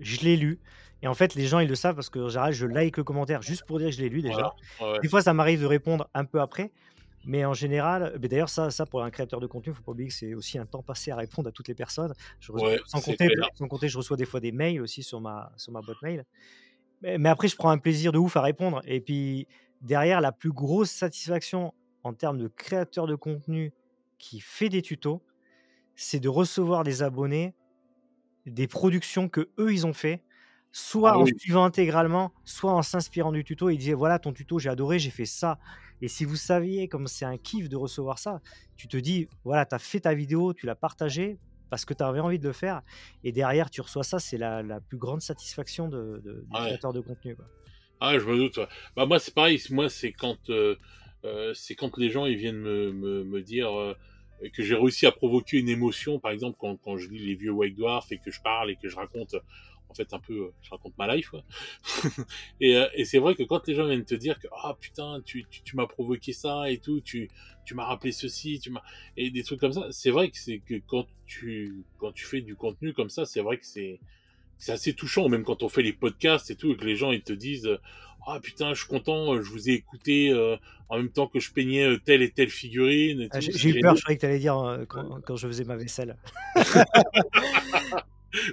je l'ai lu, et en fait, les gens, ils le savent parce qu'en général, je like le commentaire juste pour dire que je l'ai lu Voilà. déjà. Ouais, ouais. Des fois, ça m'arrive de répondre un peu après, mais en général, d'ailleurs, ça pour un créateur de contenu, faut pas oublier que c'est aussi un temps passé à répondre à toutes les personnes. Je reçois Ouais, sans c'est compter clair. sans compter, je reçois des fois des mails aussi sur ma boîte mail. Mais après, je prends un plaisir de ouf à répondre, et puis derrière, la plus grosse satisfaction en termes de créateur de contenu qui fait des tutos, c'est de recevoir des abonnés, des productions que eux ils ont fait, Ah soit en oui. suivant intégralement, soit en s'inspirant du tuto. Ils disaient: «Voilà ton tuto, j'ai adoré, j'ai fait ça», et si vous saviez comme c'est un kiff de recevoir ça, tu te dis: «Voilà, tu as fait ta vidéo, tu l'as partagée parce que tu avais envie de le faire», et derrière tu reçois ça, c'est la plus grande satisfaction du Ouais. créateur de contenu, quoi. Ah ouais, je me doute, ouais. Bah, moi, c'est pareil. Moi, c'est quand les gens, ils viennent me dire que j'ai réussi à provoquer une émotion, par exemple, quand je lis les vieux White Dwarf et que je parle et que je raconte, en fait, un peu, je raconte ma life, quoi. Et c'est vrai que quand les gens viennent te dire que, ah, putain, tu m'as provoqué ça et tout, tu m'as rappelé ceci, et des trucs comme ça, c'est vrai que c'est que quand tu fais du contenu comme ça, c'est vrai que c'est assez touchant, même quand on fait les podcasts et tout, et que les gens ils te disent ah putain, je suis content, je vous ai écouté en même temps que je peignais telle et telle figurine et Ah, tout, j'ai c'est eu peur, génial. je croyais que tu allais dire, quand je faisais ma vaisselle.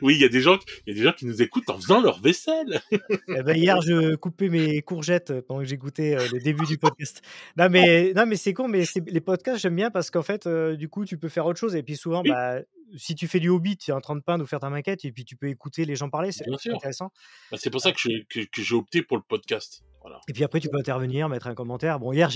Oui, il y a des gens qui nous écoutent en faisant leur vaisselle. Et bah, hier, je coupais mes courgettes, pendant que j'écoutais, le début du podcast. Non, mais c'est con, mais c'est les podcasts, j'aime bien parce qu'en fait, du coup, tu peux faire autre chose, et puis souvent, Oui, bah, si tu fais du hobby, tu es en train de peindre ou faire ta maquette et puis tu peux écouter les gens parler, c'est Bien sûr. intéressant. Bah, c'est pour ça que j'ai opté pour le podcast. Voilà. Et puis après, tu peux intervenir, mettre un commentaire. Bon, hier,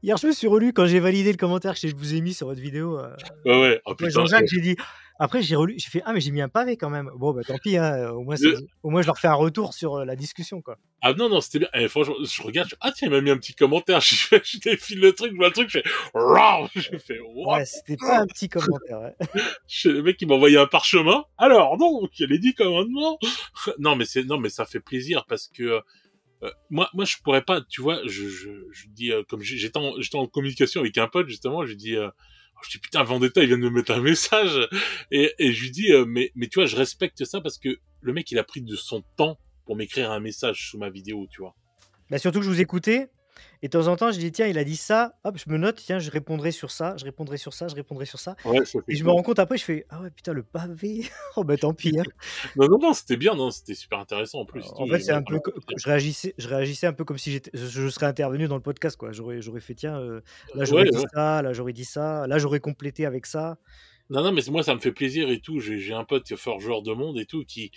hier, je me suis relu quand j'ai validé le commentaire que je vous ai mis sur votre vidéo. Ouais, ouais. Oh, Après putain. Jean-Jacques, j'ai dit. Après, j'ai relu, j'ai fait ah mais j'ai mis un pavé quand même. Bon bah tant pis, hein, au moins Je- je leur fais un retour sur la discussion quoi. Ah non, non, c'était bien. Franchement, je regarde, ah tiens, il m'a mis un petit commentaire. Je défile le truc, je vois le truc, je fais, Rah je fais, what? Ouais, c'était pas un petit commentaire. Ouais. Le mec, il m'a envoyé un parchemin. Alors, donc, il y a les 10 commandements. Non, mais ça fait plaisir parce que, moi, je pourrais pas, tu vois, je dis, comme j'étais en communication avec un pote, justement, je dis, putain, Vendetta, il vient de me mettre un message. Et je lui dis, mais tu vois, je respecte ça parce que le mec, il a pris de son temps pour m'écrire un message sous ma vidéo, tu vois. Bah, surtout que je vous écoutais. Et de temps en temps, je dis tiens, il a dit ça, hop, je me note, tiens, je répondrai sur ça, je répondrai sur ça, je répondrai sur ça. Ouais, ça Et fait je me cool. rends compte après, je fais ah ouais, putain, le pavé. Oh bah tant pis. Hein. Non, non, non, c'était bien, non, c'était super intéressant en plus. Et En tout, fait, et c'est moi, un ça m'a peu, fait plaisir. je réagissais un peu comme si je serais intervenu dans le podcast, quoi. J'aurais fait tiens, là j'aurais Ouais, dit ouais. ça, là j'aurais dit ça, là j'aurais complété avec ça. Non, non, mais moi, ça me fait plaisir et tout. J'ai un pote forgeur de monde et tout qui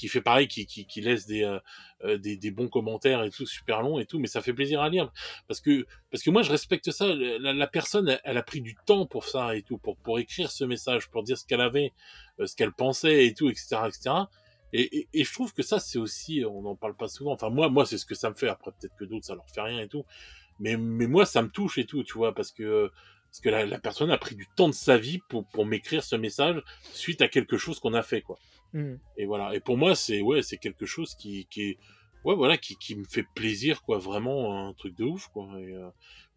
fait pareil, qui laisse des bons commentaires et tout, super longs et tout, mais ça fait plaisir à lire. Parce que moi, je respecte ça. La personne, elle a pris du temps pour ça et tout, pour écrire ce message, pour dire ce qu'elle avait, ce qu'elle pensait et tout, etc., etc. Et je trouve que ça, c'est aussi, on n'en parle pas souvent. Enfin, moi, c'est ce que ça me fait. Après, peut-être que d'autres, ça leur fait rien et tout. Mais moi, ça me touche et tout, tu vois, parce que la personne a pris du temps de sa vie pour m'écrire ce message suite à quelque chose qu'on a fait, quoi. Mmh. Et voilà. Et pour moi, c'est quelque chose qui est, ouais, voilà, qui me fait plaisir, quoi. Vraiment un truc de ouf, quoi.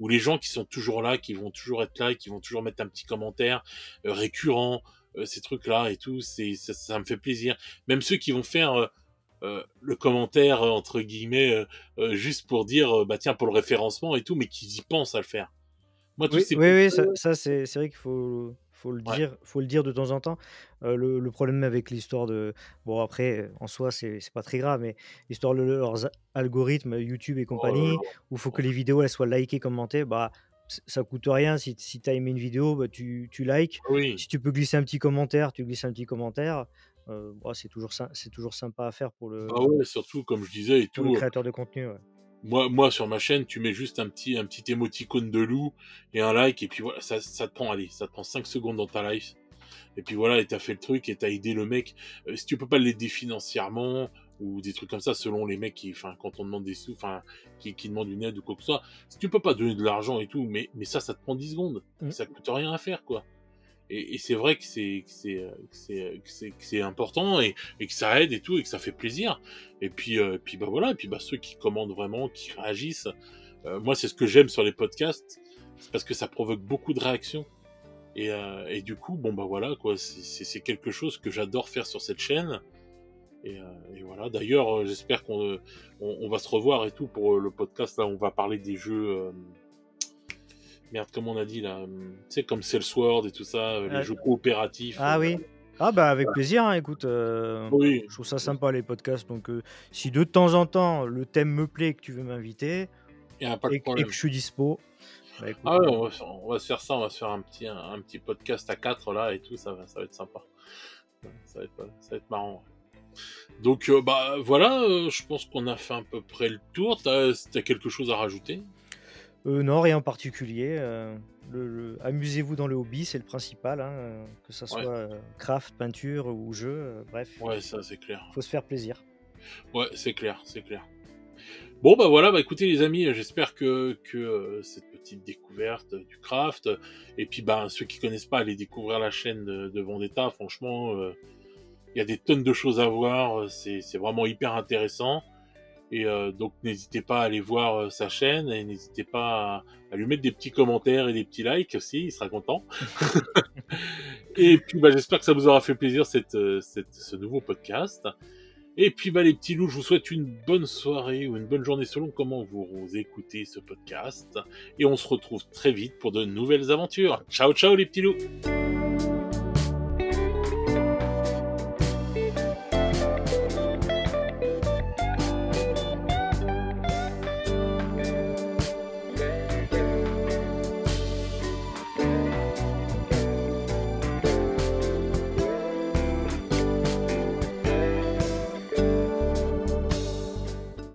Ou les gens qui sont toujours là, qui vont toujours être là, et qui vont toujours mettre un petit commentaire récurrent, ces trucs-là et tout, ça me fait plaisir. Même ceux qui vont faire le commentaire entre guillemets juste pour dire bah tiens pour le référencement et tout, mais qui y pensent à le faire. Moi, tous Oui, ces oui, petits... oui, ça c'est vrai qu'il Ouais. faut le dire de temps en temps. Le problème avec l'histoire de bon après, en soi, c'est pas très grave, mais l'histoire de leurs algorithmes, YouTube et Oh là compagnie, là. où il faut que les vidéos, elles soient likées, commentées, bah, ça coûte rien. Si tu as aimé une vidéo, bah, tu likes. Oui. Si tu peux glisser un petit commentaire, tu glisses un petit commentaire. Bah, c'est toujours sympa à faire Bah ouais, surtout comme je disais et pour le tout. créateur de contenu, ouais. Moi sur ma chaîne, tu mets juste un petit émoticône de loup et un like et puis voilà, ça te prend, allez, ça te prend 5 secondes dans ta life. Et puis voilà, et t'as fait le truc et t'as aidé le mec. Si tu peux pas l'aider financièrement ou des trucs comme ça, selon les mecs qui, enfin, quand on demande des sous, enfin, qui demandent une aide ou quoi que ce soit, si tu peux pas donner de l'argent et tout, mais ça te prend 10 secondes. Mmh. Ça coûte rien à faire, quoi. Et c'est vrai que c'est important et que ça aide et tout et que ça fait plaisir. Et puis bah voilà, et puis bah ceux qui commandent vraiment, qui réagissent. Moi, c'est ce que j'aime sur les podcasts, c'est parce que ça provoque beaucoup de réactions. Et du coup, bon bah voilà quoi, c'est quelque chose que j'adore faire sur cette chaîne. Et voilà. D'ailleurs, j'espère on va se revoir et tout pour le podcast. Là, on va parler des jeux. Merde, comme on a dit là, tu sais, comme Sword et tout ça, les jeux coopératifs. Ah oui. Ah bah avec plaisir, hein, écoute, Oui, je trouve ça sympa les podcasts, donc si de temps en temps le thème me plaît et que tu veux m'inviter il n'y a pas de et problème. que je suis dispo, bah écoute, Ah ouais, on va se faire ça, on va se faire un petit podcast à 4 là et tout, ça va être sympa. Ça va être marrant. Donc bah voilà, je pense qu'on a fait à peu près le tour. T'as quelque chose à rajouter? non, rien en particulier, amusez-vous dans le hobby, c'est le principal, hein, que ça Ouais, soit, craft, peinture ou jeu, bref, ouais, ça c'est clair. faut se faire plaisir. Ouais, c'est clair, c'est clair. Bon bah voilà, bah écoutez les amis, j'espère que cette petite découverte du craft, et puis bah ceux qui connaissent pas, allez découvrir la chaîne de Vendetta, franchement, il y a des tonnes de choses à voir, c'est vraiment hyper intéressant. Et donc n'hésitez pas à aller voir sa chaîne et n'hésitez pas à lui mettre des petits commentaires et des petits likes aussi, il sera content. Et puis bah j'espère que ça vous aura fait plaisir ce nouveau podcast. Et puis bah les petits loups, je vous souhaite une bonne soirée ou une bonne journée selon comment vous écoutez ce podcast. Et on se retrouve très vite pour de nouvelles aventures. Ciao ciao les petits loups.